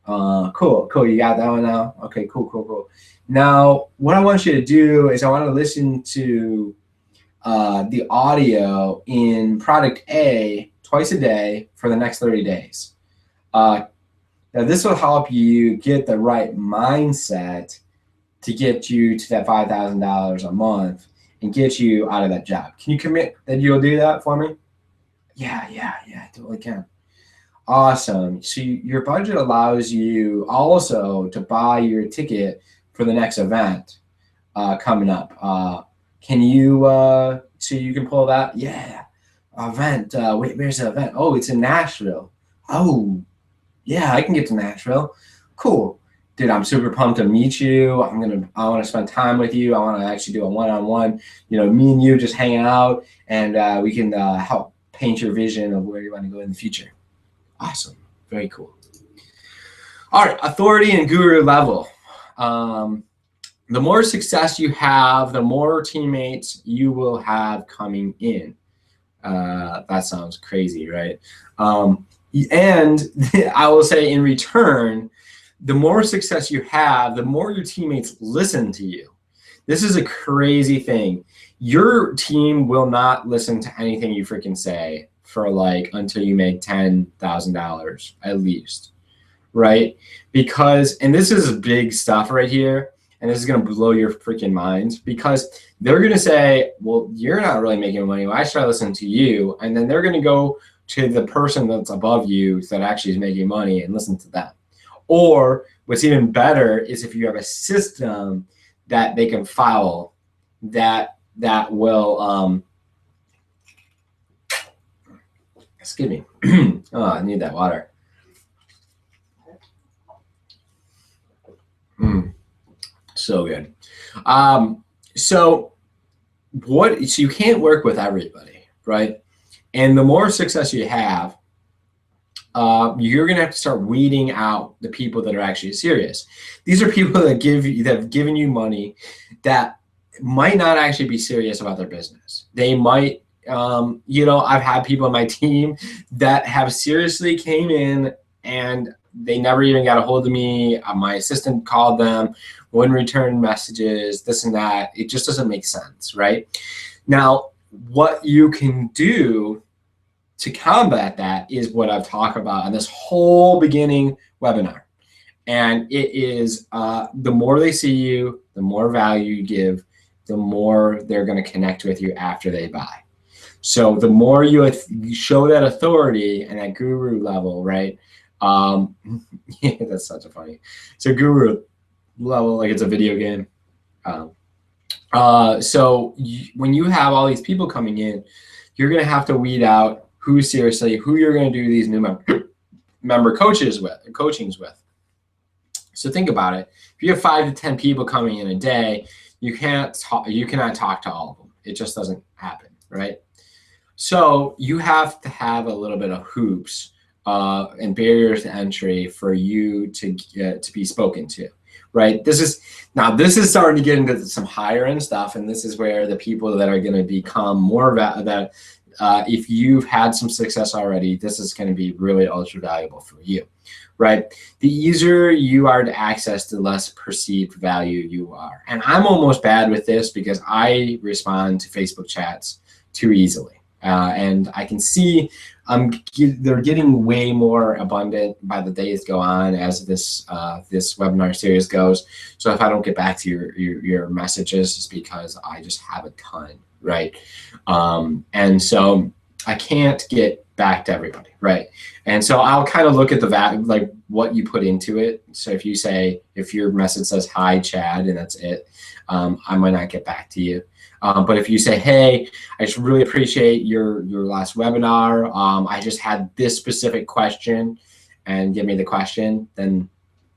Cool. You got that one now? Okay, cool. Now, what I want you to do is I want to listen to the audio in product A twice a day for the next 30 days. Now this will help you get the right mindset to get you to that $5,000 a month and get you out of that job. Can you commit that you'll do that for me? Yeah, I totally can. Awesome. So your budget allows you also to buy your ticket for the next event coming up. Can you, so you can pull that? Yeah. Event. Wait, where's the event? Oh, it's in Nashville. Oh, yeah, I can get to Nashville. Cool. Dude, I'm super pumped to meet you. I want to spend time with you. I want to actually do a one-on-one, me and you just hanging out, and we can help paint your vision of where you want to go in the future. Awesome. Very cool. All right, authority and guru level. The more success you have, the more teammates you will have coming in. That sounds crazy, right? And I will say in return, the more success you have, the more your teammates listen to you. This is a crazy thing. Your team will not listen to anything you freaking say for until you make $10,000 at least, right? Because, and this is big stuff right here, and this is going to blow your freaking mind, because they're going to say, well, you're not really making money. Well, I should listen to you. And then they're going to go to the person that's above you that actually is making money and listen to them. Or what's even better is if you have a system that they can follow that will, excuse me. Oh, I need that water. So good. So you can't work with everybody, right? And the more success you have, you're gonna have to start weeding out the people that are actually serious. These are people that have given you money that might not actually be serious about their business. They might, I've had people on my team that have seriously came in and they never even got a hold of me. My assistant called them, wouldn't return messages, this and that. It just doesn't make sense, right? Now, what you can do to combat that is what I've talked about in this whole beginning webinar. And it is the more they see you, the more value you give, the more they're going to connect with you after they buy. So the more you show that authority and that guru level, right? Yeah, that's such a funny. So guru level, like it's a video game. When you have all these people coming in, you're going to have to weed out who you're going to do these new member coachings with. So think about it. If you have 5 to 10 people coming in a day, you cannot talk to all of them. It just doesn't happen, right? So you have to have a little bit of hoops and barriers to entry for you to be spoken to, right? This is starting to get into some higher end stuff, and this is where the people that are going to become more if you've had some success already, this is going to be really ultra valuable for you, right? The easier you are to access, the less perceived value you are. And I'm almost bad with this because I respond to Facebook chats too easily. And I can see they're getting way more abundant by the days go on as this webinar series goes. So if I don't get back to your messages, it's because I just have a ton, right? And so I can't get back to everybody, right? And so I'll kind of look at the value, like what you put into it. So if your message says, "Hi, Chad," and that's it, I might not get back to you. But if you say, "Hey, I just really appreciate your last webinar. I just had this specific question," and give me the question, then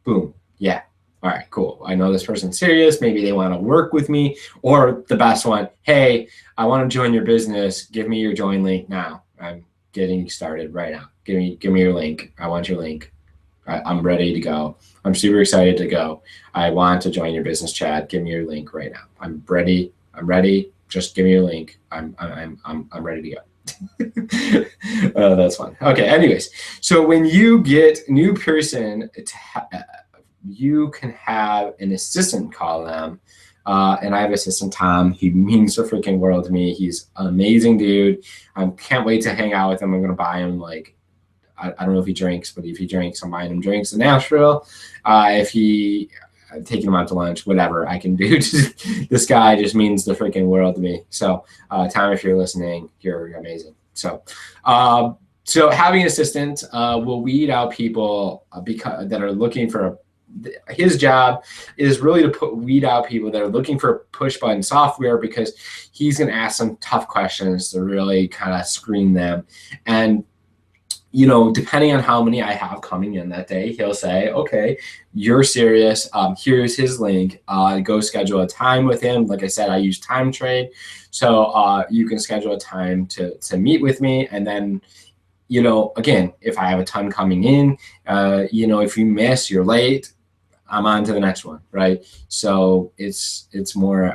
boom, yeah. All right, cool. I know this person's serious. Maybe they want to work with me. Or the best one, "Hey, I want to join your business. Give me your join link now. I'm getting started right now. Give me your link. I want your link. I'm ready to go. I'm super excited to go. I want to join your business, Chad. Give me your link right now. I'm ready. Just give me your link. I'm ready to go." That's fun. Okay. Anyways, so when you get a new person, you can have an assistant call them. And I have assistant Tom. He means the freaking world to me. He's an amazing dude. I can't wait to hang out with him. I'm gonna buy him I don't know if he drinks, but if he drinks, I'm buying him drinks in Nashville. I'm taking him out to lunch, whatever I can do. This guy just means the freaking world to me. So Tom, if you're listening, you're amazing. So having an assistant will weed out people that are looking for his job is really to weed out people that are looking for push button software, because he's going to ask some tough questions to really kind of screen them. And depending on how many I have coming in that day, he'll say, "Okay, you're serious. Here's his link. Go schedule a time with him." Like I said, I use Time Trade. So you can schedule a time to meet with me. And then, again, if I have a ton coming in, if you miss, you're late, I'm on to the next one, right? So it's more,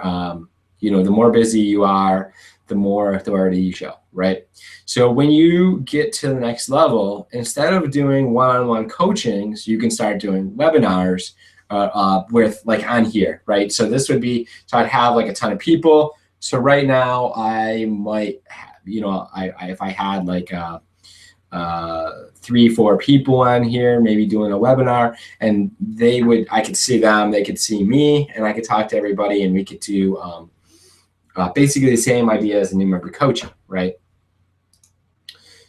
the more busy you are, the more authority you show, right? So when you get to the next level, instead of doing one-on-one coachings, you can start doing webinars with on here, right? So this would be, so I'd have a ton of people. So right now I might have, if I had 3-4 people on here, maybe doing a webinar, and I could see them, they could see me, and I could talk to everybody, and we could do basically the same idea as a new member coaching, right?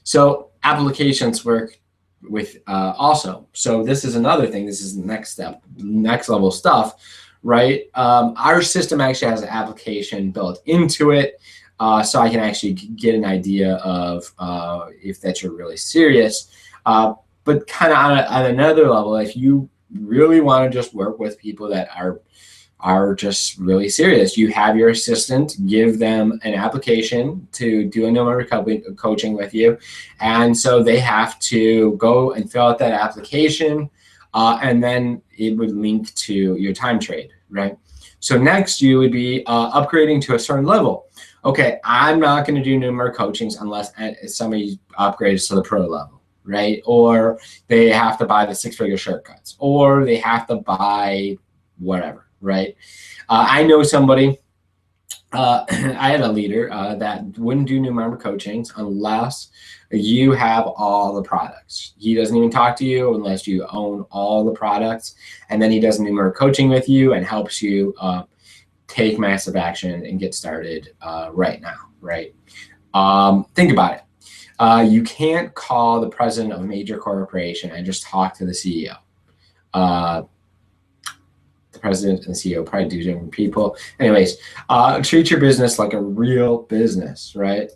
So applications work with also. So this is another thing. This is the next step, next level stuff, right? Our system actually has an application built into it. So I can actually get an idea of if that you're really serious. But kind of on another level, if you really want to just work with people that are just really serious. You have your assistant give them an application to do a number of coaching with you. And so they have to go and fill out that application, and then it would link to your time trade, right? So next you would be upgrading to a certain level. Okay, I'm not going to do numeric coachings unless somebody upgrades to the pro level, right? Or they have to buy the 6-figure shortcuts, or they have to buy whatever. Right. I know somebody, I had a leader that wouldn't do new member coachings unless you have all the products. He doesn't even talk to you unless you own all the products. And then he does new member coaching with you and helps you take massive action and get started right now. Right. Think about it. You can't call the president of a major corporation and just talk to the CEO. The president and the CEO probably do different people. Anyways, treat your business like a real business, right?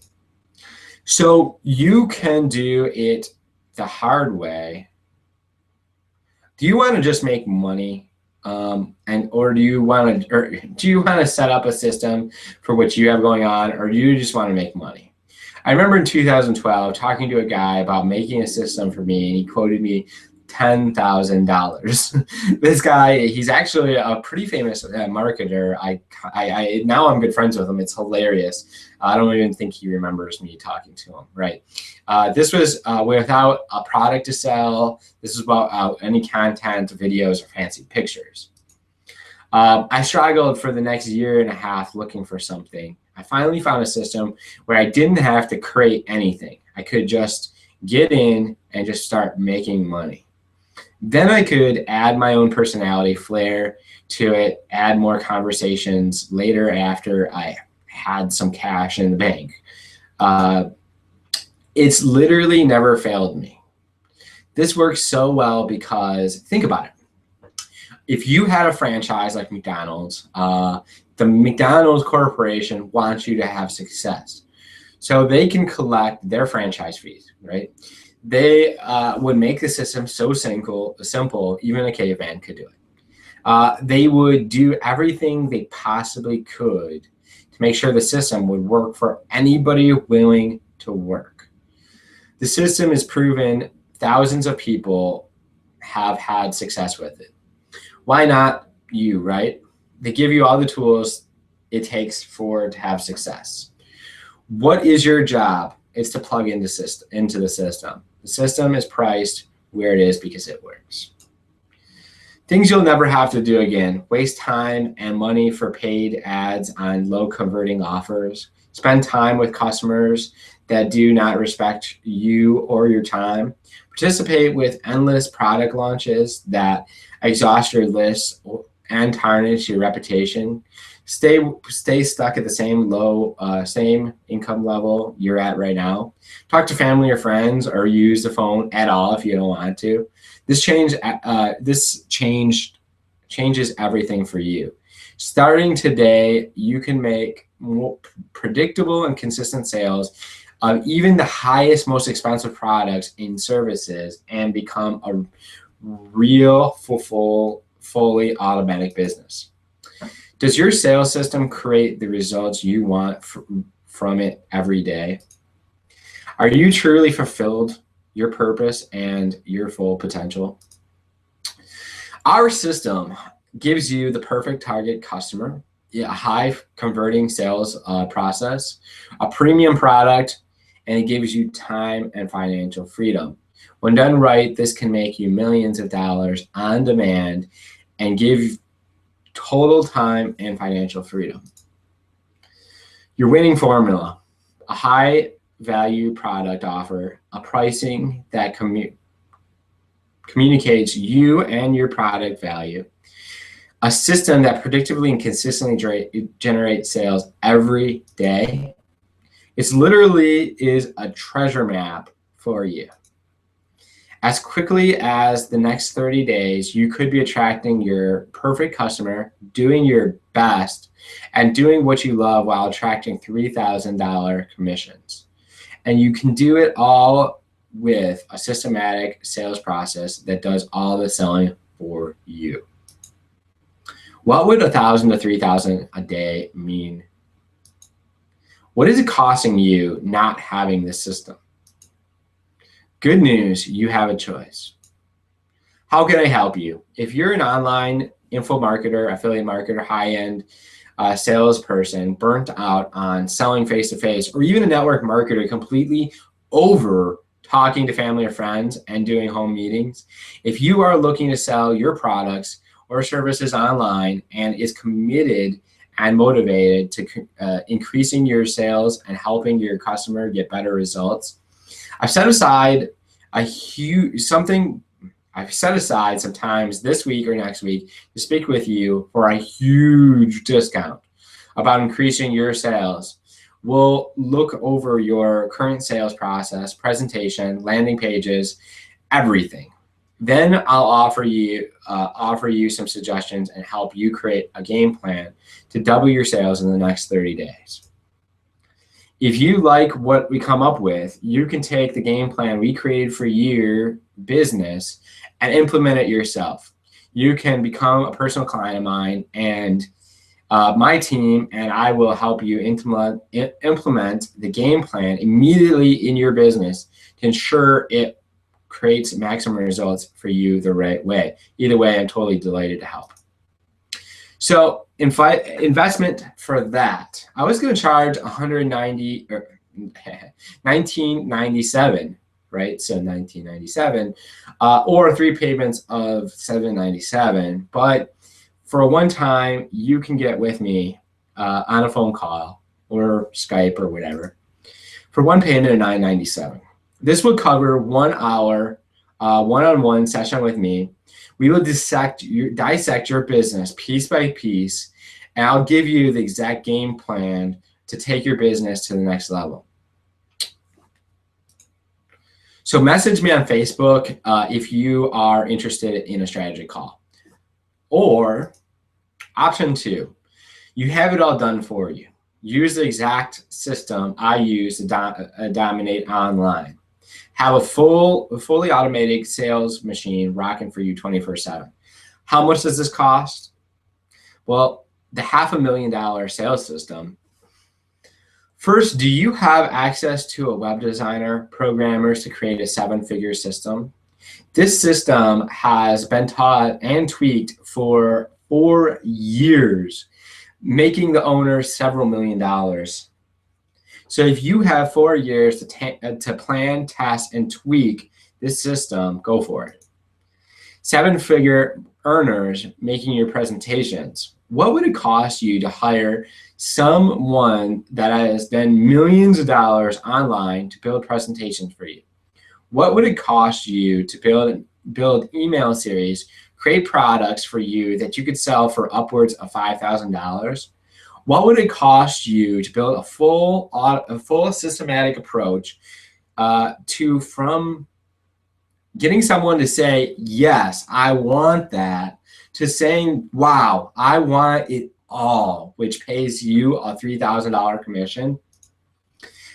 So you can do it the hard way. Do you want to just make money, or do you want to set up a system for what you have going on, or do you just want to make money? I remember in 2012 talking to a guy about making a system for me, and he quoted me $10,000. This guy, he's actually a pretty famous marketer. I now I'm good friends with him. It's hilarious. I don't even think he remembers me talking to him. Right. This was without a product to sell. This is without any content, videos, or fancy pictures. I struggled for the next year and a half looking for something. I finally found a system where I didn't have to create anything. I could just get in and just start making money. Then I could add my own personality flair to it, add more conversations later after I had some cash in the bank. It's literally never failed me. This works so well because, think about it. If you had a franchise like McDonald's, the McDonald's Corporation wants you to have success. So they can collect their franchise fees, right? They would make the system so simple, even a caveman could do it. They would do everything they possibly could to make sure the system would work for anybody willing to work. The system is proven. Thousands of people have had success with it. Why not you, right? They give you all the tools it takes to have success. What is your job? It's to plug into the system. The system is priced where it is because it works. Things you'll never have to do again. Waste time and money for paid ads on low converting offers. Spend time with customers that do not respect you or your time. Participate with endless product launches that exhaust your list and tarnish your reputation. Stay stuck at the same income level you're at right now. Talk to family or friends, or use the phone at all if you don't want to. This changes everything for you. Starting today, you can make more predictable and consistent sales of even the highest, most expensive products and services, and become a real, fully automatic business. Does your sales system create the results you want from it every day? Are you truly fulfilled your purpose and your full potential? Our system gives you the perfect target customer, a high converting sales process, a premium product, and it gives you time and financial freedom. When done right, this can make you millions of dollars on demand and give total time and financial freedom. Your winning formula: a high value product offer, a pricing that communicates you and your product value, a system that predictably and consistently generates sales every day. It literally is a treasure map for you. As quickly as the next 30 days, you could be attracting your perfect customer, doing your best, and doing what you love while attracting $3,000 commissions. And you can do it all with a systematic sales process that does all the selling for you. What would 1,000 to 3,000 a day mean? What is it costing you not having this system? Good news, you have a choice. How can I help you? If you're an online info marketer, affiliate marketer, high-end salesperson, burnt out on selling face-to-face, or even a network marketer completely over talking to family or friends and doing home meetings, if you are looking to sell your products or services online and is committed and motivated to increasing your sales and helping your customer get better results, I've set aside sometimes this week or next week to speak with you for a huge discount about increasing your sales. We'll look over your current sales process, presentation, landing pages, everything. Then I'll offer you some suggestions and help you create a game plan to double your sales in the next 30 days. If you like what we come up with, you can take the game plan we created for your business and implement it yourself. You can become a personal client of mine, and my team and I will help you implement the game plan immediately in your business to ensure it creates maximum results for you the right way. Either way, I'm totally delighted to help. So investment for that, I was going to charge $1997, right? So $1997, or 3 payments of $797. But for a one-time, you can get with me on a phone call or Skype or whatever for one payment of $997. This will cover 1 hour one-on-one session with me. We will dissect your business piece by piece, and I'll give you the exact game plan to take your business to the next level. So message me on Facebook if you are interested in a strategy call. Or option 2, you have it all done for you. Use the exact system I use to dominate online. Have a fully automated sales machine rocking for you 24/7. How much does this cost? Well, the $500,000 sales system. First, do you have access to a web designer, programmers to create a 7-figure system? This system has been taught and tweaked for 4 years, making the owner several $1 million. So if you have 4 years to plan, test, and tweak this system, go for it. 7-figure earners making your presentations. What would it cost you to hire someone that has spent millions of dollars online to build presentations for you? What would it cost you to build email series, create products for you that you could sell for upwards of $5,000? What would it cost you to build a full systematic approach from getting someone to say, yes, I want that, to saying, wow, I want it all, which pays you a $3,000 commission?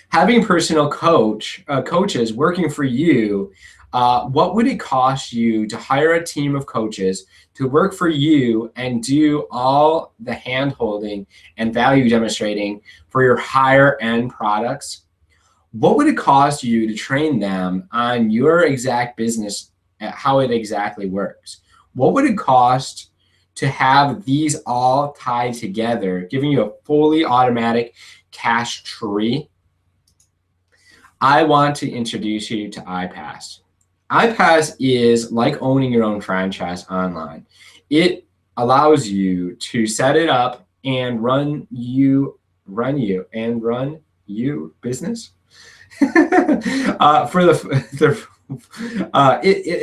Having personal coaches working for you, what would it cost you to hire a team of coaches to work for you and do all the hand-holding and value demonstrating for your higher end products? What would it cost you to train them on your exact business, how it exactly works? What would it cost to have these all tied together, giving you a fully automatic cash tree? I want to introduce you to iPass. iPass is like owning your own franchise online. It allows you to set it up and run you business. It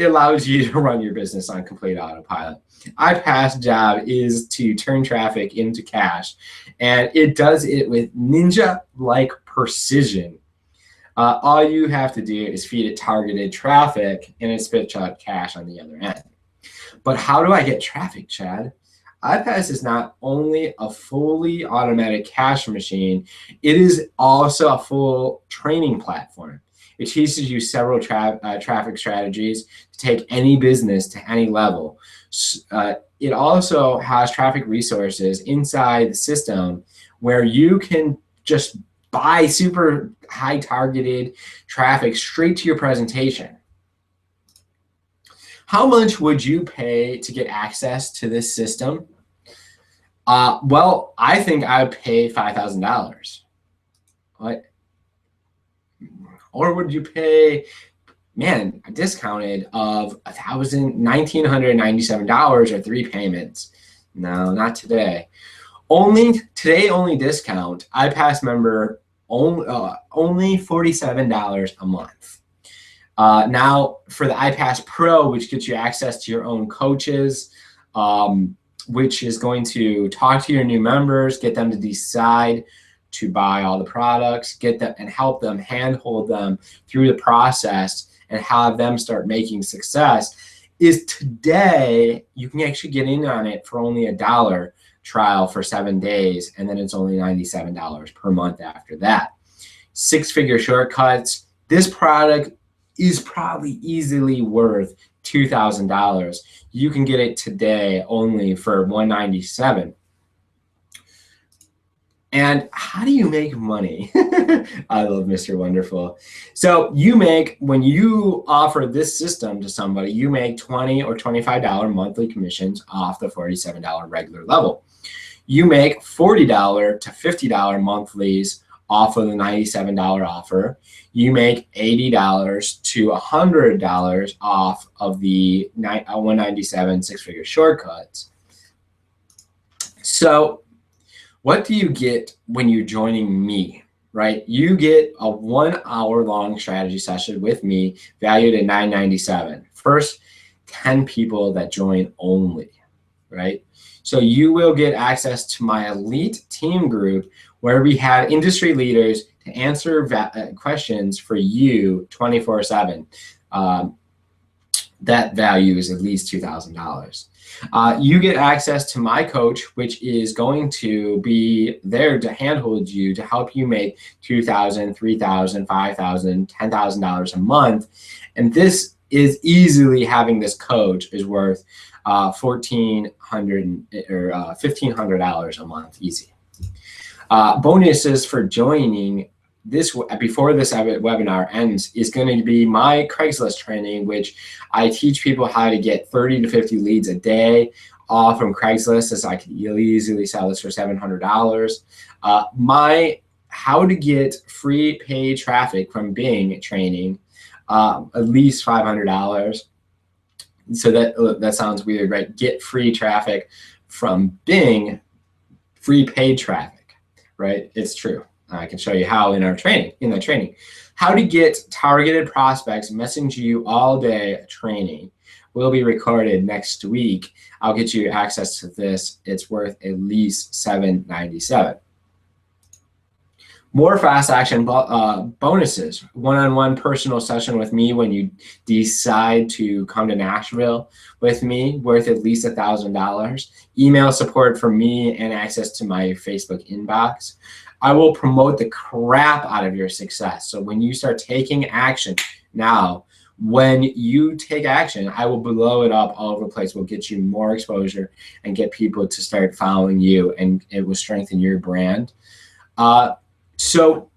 allows you to run your business on complete autopilot. iPass job is to turn traffic into cash, and it does it with ninja-like precision. All you have to do is feed it targeted traffic, and it spits out cash on the other end. But how do I get traffic, Chad? iPass is not only a fully automatic cash machine, it is also a full training platform. It teaches you several traffic strategies to take any business to any level. It also has traffic resources inside the system where you can just buy super high targeted traffic straight to your presentation. How much would you pay to get access to this system? Well, I think I would pay $5,000. What? Or would you pay, man, discounted of $1,997 or 3 payments? No, not today. Only discount, iPass member only $47 a month. Now for the iPass Pro, which gets you access to your own coaches, which is going to talk to your new members, get them to decide to buy all the products, get them and help them, handhold them through the process and have them start making success, is today you can actually get in on it for only $1 trial for 7 days, and then it's only $97 per month after that. 6-figure shortcuts. This product is probably easily worth $2,000. You can get it today only for $197. And how do you make money? I love Mr. Wonderful. So you make, when you offer this system to somebody, you make $20 or $25 monthly commissions off the $47 regular level. You make $40 to $50 monthlies off of the $97 offer. You make $80 to $100 off of the $197 6-figure shortcuts. So what do you get when you're joining me, right? You get a 1-hour-long strategy session with me valued at $997. First 10 people that join only, right? So you will get access to my elite team group where we have industry leaders to answer questions for you 24/7. That value is at least $2,000. You get access to my coach, which is going to be there to handhold you to help you make $2,000, $3,000, $5,000, $10,000 a month. And this is easily, having this coach is worth $1,400 or $1,500 a month, easy. Bonuses for joining this before this webinar ends is going to be my Craigslist training, which I teach people how to get 30 to 50 leads a day all from Craigslist, as I can easily sell this for $700. My how to get free paid traffic from Bing training, at least $500. So that sounds weird, right? Get free traffic from Bing, free paid traffic, right? It's true. I can show you how in that training. How to get targeted prospects messaging you all day training will be recorded next week. I'll get you access to this. It's worth at least $797. More fast action bonuses. One-on-one personal session with me when you decide to come to Nashville with me, worth at least $1,000. Email support from me and access to my Facebook inbox. I will promote the crap out of your success. So when you start taking action now, when you take action, I will blow it up all over the place. We'll get you more exposure and get people to start following you, and it will strengthen your brand. So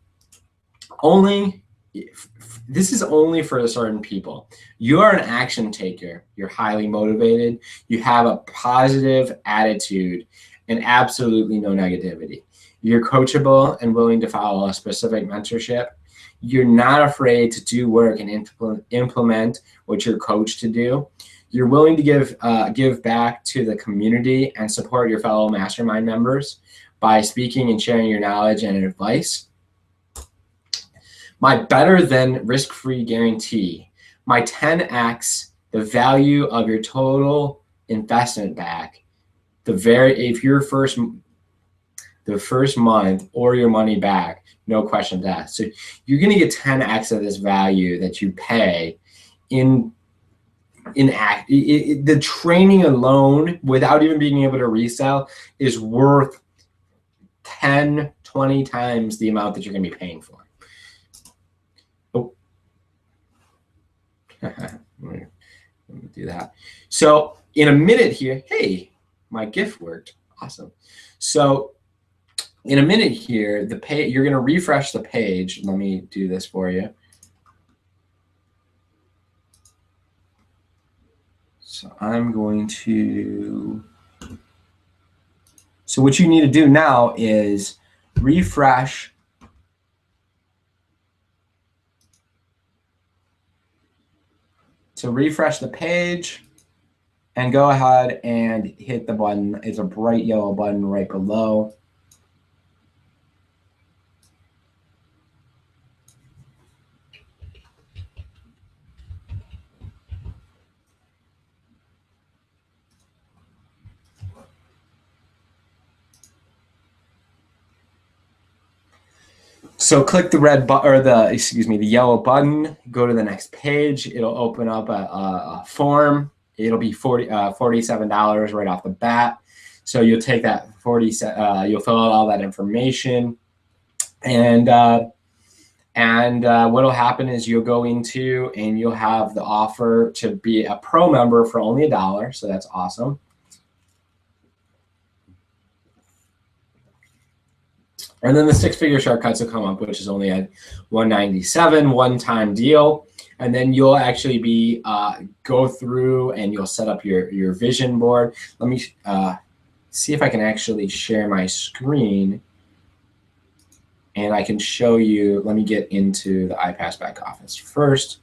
this is only for certain people. You are an action taker. You're highly motivated. You have a positive attitude and absolutely no negativity. You're coachable and willing to follow a specific mentorship. You're not afraid to do work and implement what you're coached to do. You're willing to give back to the community and support your fellow mastermind members by speaking and sharing your knowledge and advice. My better than risk-free guarantee. My 10x the value of your total investment back. The first month or your money back, no questions asked. So you're going to get 10x of this value that you pay the training alone, without even being able to resell, is worth 10, 20 times the amount that you're going to be paying for. Oh. Let me do that. So in a minute here, hey, my GIF worked. Awesome. So in a minute here, the page, you're going to refresh the page. Let me do this for you. So I'm going to, so what you need to do now is refresh. So refresh the page and go ahead and hit the button. It's a bright yellow button right below. So click the red button, or the yellow button. Go to the next page. It'll open up a form. It'll be $47 right off the bat. So you'll take that you'll fill out all that information, and what'll happen is you'll go into and you'll have the offer to be a pro member for only $1. So that's awesome. And then the six-figure shortcuts will come up, which is only at $197, one-time deal. And then you'll actually be go through and you'll set up your vision board. Let me see if I can actually share my screen, and I can show you. Let me get into the iPass back office first.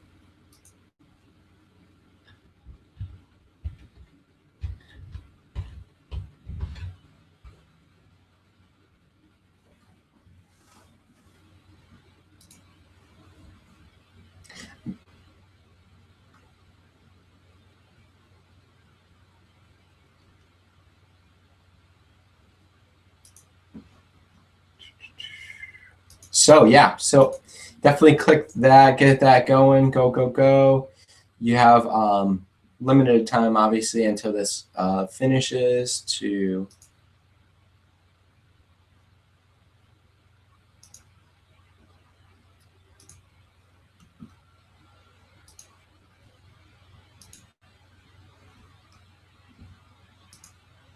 So yeah, so definitely click that, get that going, go, go, go. You have limited time, obviously, until this finishes to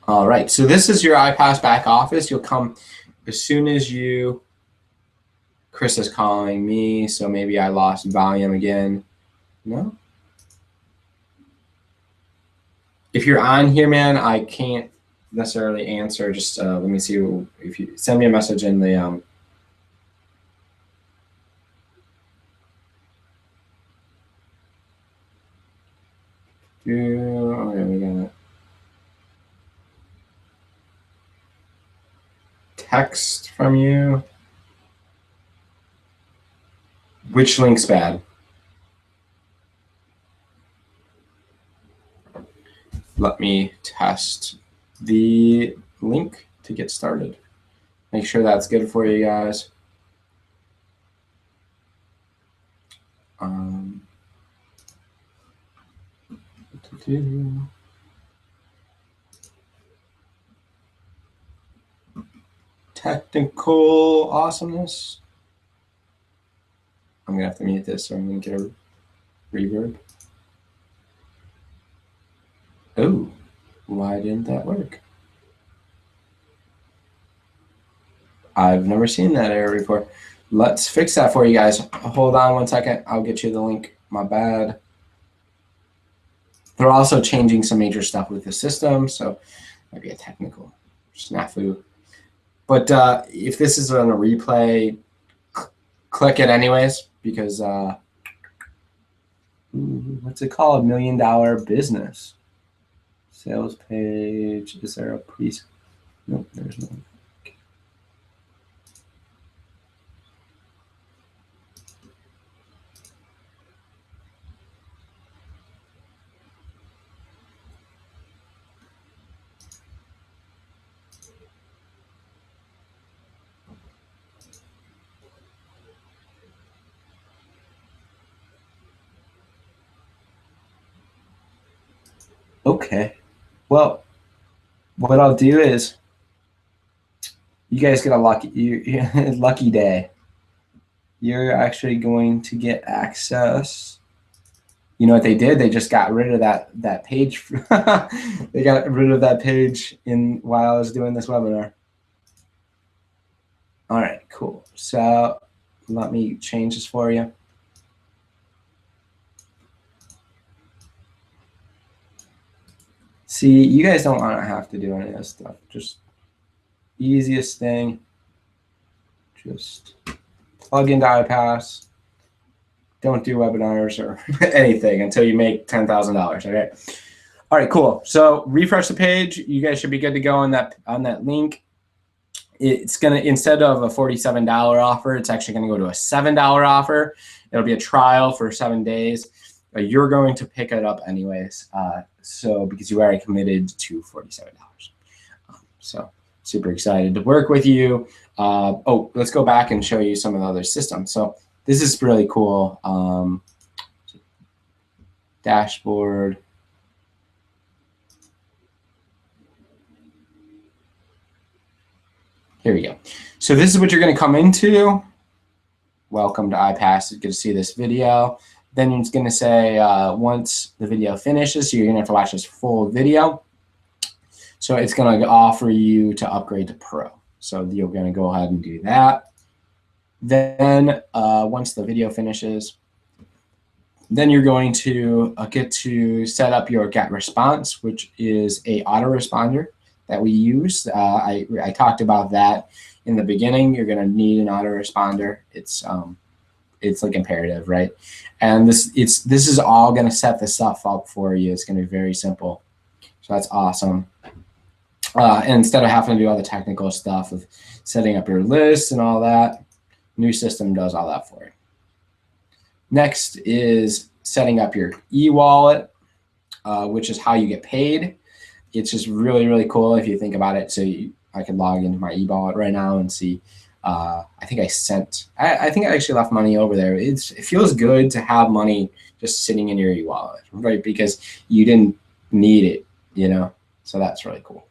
all right, so this is your iPass back office. You'll come as soon as you, Chris is calling me, so maybe I lost volume again. No? If you're on here, man, I can't necessarily answer. Just let me see if you send me a message in the okay, we got it. Text from you. Which link's bad? Let me test the link to get started. Make sure that's good for you guys. Technical awesomeness. I'm gonna have to mute this, so I'm gonna get a reverb. Oh, why didn't that work? I've never seen that error before. Let's fix that for you guys. Hold on one second. I'll get you the link. My bad. They're also changing some major stuff with the system, so might be a technical snafu. But if this is on a replay, click it anyways, because what's it called? $1 Million Business. Sales page. Is there a piece? Nope, there's no. Okay. Well, what I'll do is you guys get a lucky day. You're actually going to get access You know what they did? They just got rid of that page. They got rid of that page while I was doing this webinar. All right, cool. So let me change this for you. See, you guys don't want to have to do any of this stuff. Just easiest thing, just plug into iPass. Don't do webinars or anything until you make $10,000. Okay. All right, cool. So refresh the page. You guys should be good to go on that link. It's gonna, instead of a $47 offer, it's actually gonna go to a $7 offer. It'll be a trial for 7 days. You're going to pick it up anyways. So because you already committed to $47. So super excited to work with you. Oh, let's go back and show you some of the other systems. So this is really cool. Dashboard. Here we go. So this is what you're going to come into. Welcome to iPass. It's good to see this video. Then it's going to say once the video finishes, so you're going to have to watch this full video. So it's going to offer you to upgrade to Pro. So you're going to go ahead and do that. Then once the video finishes, then you're going to get to set up your GetResponse, which is a autoresponder that we use. I talked about that in the beginning. You're going to need an autoresponder. It's like imperative, right? And this is all going to set this stuff up for you. It's going to be very simple. So that's awesome. And instead of having to do all the technical stuff of setting up your list and all that, new system does all that for you. Next is setting up your e-wallet, which is how you get paid. It's just really, really cool if you think about it. So I can log into my e-wallet right now and see. I think I actually left money over there. It feels good to have money just sitting in your e-wallet, right? Because you didn't need it, you know? So that's really cool.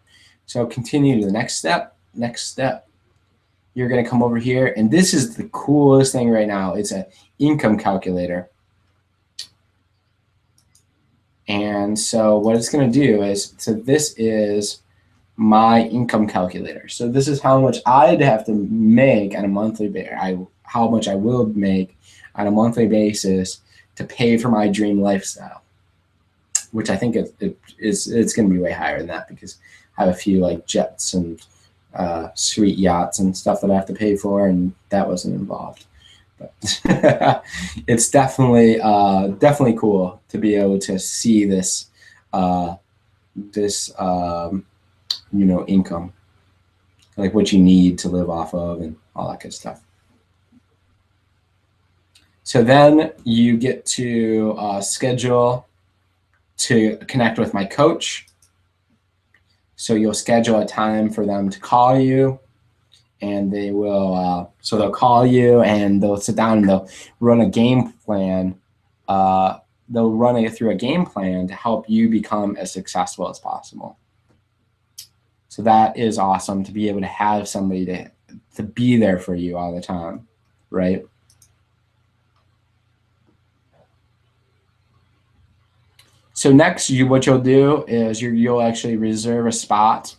So continue to the next step. Next step, you're going to come over here. And this is the coolest thing right now. It's an income calculator. And so what it's going to do is, so this is my income calculator. So this is how much I'd have to make on a monthly basis, how much I will make on a monthly basis to pay for my dream lifestyle, which I think it's going to be way higher than that because I have a few like jets and sweet yachts and stuff that I have to pay for, and that wasn't involved. But it's definitely cool to be able to see this income, like what you need to live off of and all that good stuff. So then you get to schedule to connect with my coach. So you'll schedule a time for them to call you, and they will, so they'll call you and they'll sit down and they'll run a game plan. They'll run it through a game plan to help you become as successful as possible. So that is awesome to be able to have somebody to be there for you all the time, right? So next, what you'll do is you'll actually reserve a spot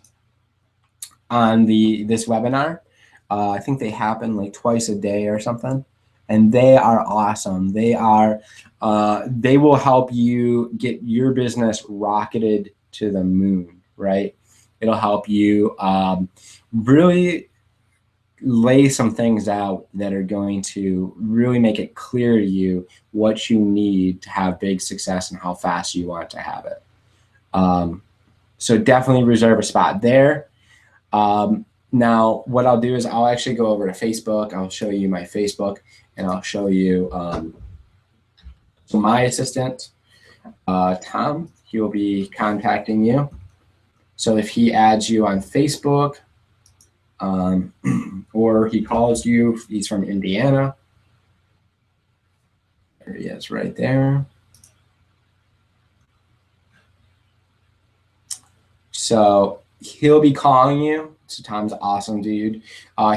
on this webinar. I think they happen like twice a day or something, and they are awesome. They will help you get your business rocketed to the moon, right? It'll help you really lay some things out that are going to really make it clear to you what you need to have big success and how fast you want to have it. So definitely reserve a spot there. Now, what I'll do is I'll actually go over to Facebook. I'll show you my Facebook, and I'll show you so my assistant, Tom, he will be contacting you. So if he adds you on Facebook, or he calls you, he's from Indiana. There he is right there. So he'll be calling you So Tom's awesome, dude.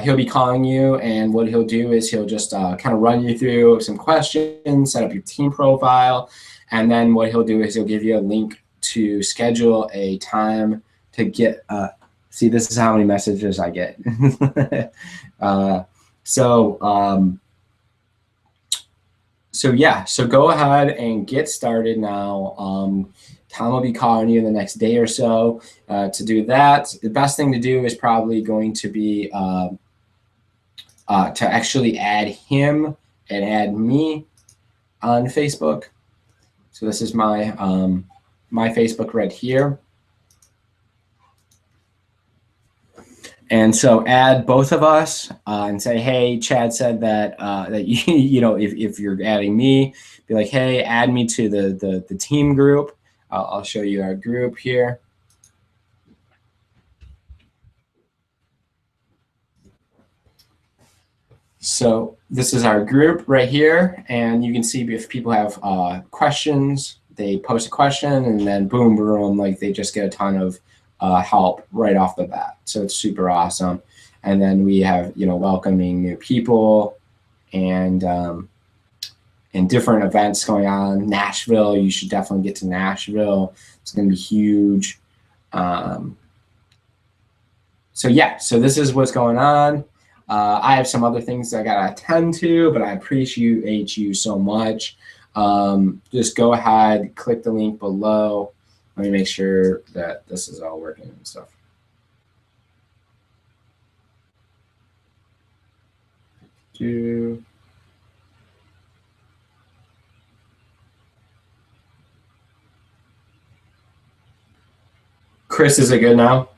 He'll be calling you, and what he'll do is he'll just kind of run you through some questions, set up your team profile, and then what he'll do is he'll give you a link to schedule a time to get. See, this is how many messages I get. So yeah, so go ahead and get started now. Tom will be calling you in the next day or so to do that. The best thing to do is probably going to be to actually add him and add me on Facebook. So this is my my Facebook right here. And so add both of us and say, hey, Chad said that that you know, if you're adding me, be like, hey, add me to the team group. I'll show you our group here. So this is our group right here, and you can see if people have questions, they post a question, and then boom, boom, like they just get a ton of help right off the bat. So it's super awesome. And then we have, you know, welcoming new people and different events going on. Nashville, you should definitely get to Nashville. It's going to be huge. So yeah, so this is what's going on. I have some other things I got to attend to, but I appreciate you so much. Just go ahead, click the link below. Let me make sure that this is all working and stuff. Chris, is it good now?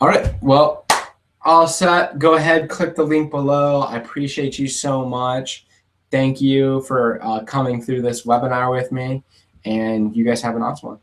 All right, well, all set. Go ahead, click the link below. I appreciate you so much. Thank you for coming through this webinar with me, and you guys have an awesome one.